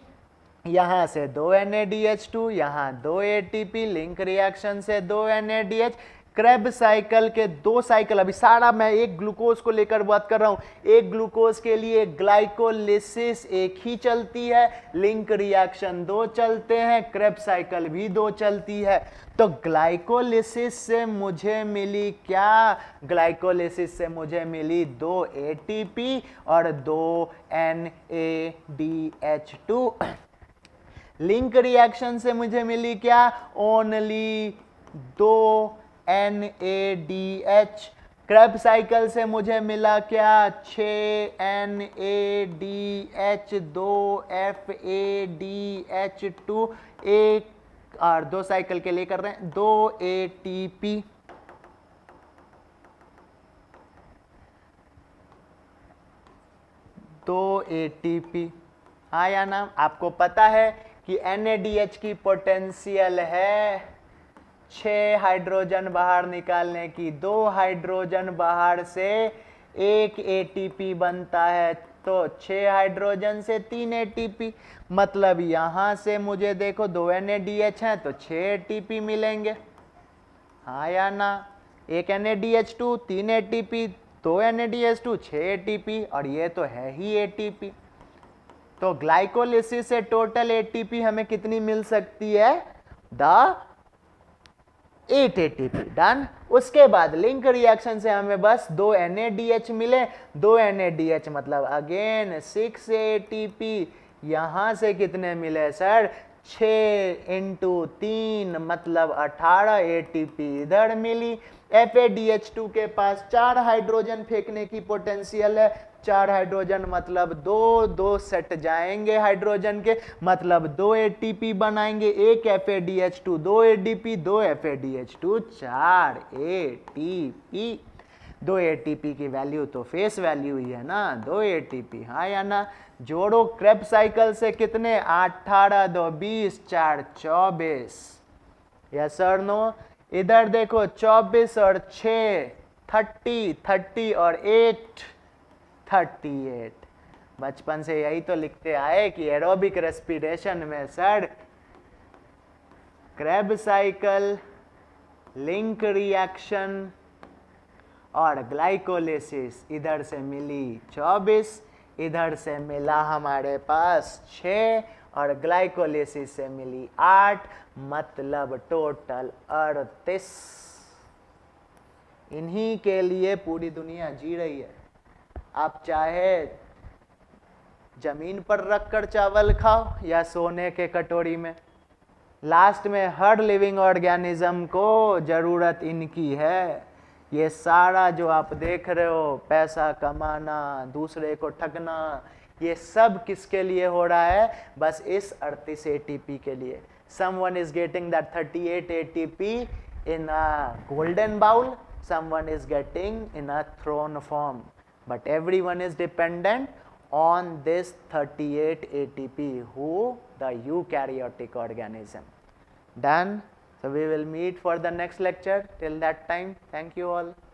Speaker 1: यहाँ से 2 NaDH2, यहाँ 2 ATP, लिंक रिएक्शन से 2 NaDH, क्रेब साइकिल के 2 साइकिल, अभी सारा मैं एक ग्लूकोज को लेकर बात कर रहा हूं। एक ग्लूकोज के लिए ग्लाइकोलिसिस एक ही चलती है, लिंक रिएक्शन 2 चलते हैं, क्रेब साइकिल भी 2 चलती है। तो ग्लाइकोलिसिस से मुझे मिली क्या? ग्लाइकोलिसिस से मुझे मिली 2 ATP और 2 NADH2। लिंक रिएक्शन से मुझे मिली क्या? Only 2 NADH। क्रेब साइकिल से मुझे मिला क्या? 6 NADH, 2 FADH2, एक और 2 साइकिल के लिए कर रहे हैं, 2 ATP, 2 ATP। हाँ या ना? आपको पता है कि NADH की पोटेंशियल है 6 हाइड्रोजन बाहर निकालने की, 2 हाइड्रोजन बाहर से 1 ATP बनता है, तो 6 हाइड्रोजन से 3 ATP। मतलब यहां से मुझे देखो 2 NADH हैं तो 6 ATP मिलेंगे। हाँ या ना? 1 NADH2, 3 ATP, 2 NADH2, 6 ATP, और ये तो है ही ATP। तो ग्लाइकोलिसिस से टोटल ATP हमें कितनी मिल सकती है? 8 ATP। डन। उसके बाद लिंक रिएक्शन से हमें बस 2 NADH मिले, 2 NADH मतलब अगेन 6 ATP। यहां से कितने मिले सर? 6 × 3 मतलब 18 ATP इधर मिली। FADH2 के पास 4 हाइड्रोजन फेंकने की पोटेंशियल है, 4 हाइड्रोजन मतलब 2 सेट जाएंगे हाइड्रोजन के, मतलब 2 ATP बनाएंगे, 1 FADH2, 2 ADP, 2 FADH2, 4 ATP। 2 ATP की वैल्यू तो फेस वैल्यू ही है ना, 2 ATP। हाँ या ना? जोड़ो क्रेब साइकिल से कितने? 18, 2 20, 4 24। यस और नो? इधर देखो 24 और 6 30, 30 और 8 38। बचपन से यही तो लिखते आए कि एरोबिक रेस्पिरेशन में sir Krebs cycle, link reaction और ग्लाइकोलिसिस, इधर से मिली 24, इधर से मिला हमारे पास 6 और ग्लाइकोलिसिस से मिली 8, मतलब टोटल 38। इन्हीं के लिए पूरी दुनिया जी रही है। आप चाहे जमीन पर रखकर चावल खाओ या सोने के कटोरी में, लास्ट में हर लिविंग ऑर्गेनिज्म को जरूरत इनकी है। ये सारा जो आप देख रहे हो, पैसा कमाना, दूसरे को ठगना, ये सब किसके लिए हो रहा है? बस इस 38 ATP के लिए। someone is getting that 38 ATP in a golden bowl, someone is getting in a throne form, but everyone is dependent on this 38 ATP, who? The eukaryotic organism. Done. So we will meet for the next lecture. Till that time, thank you all.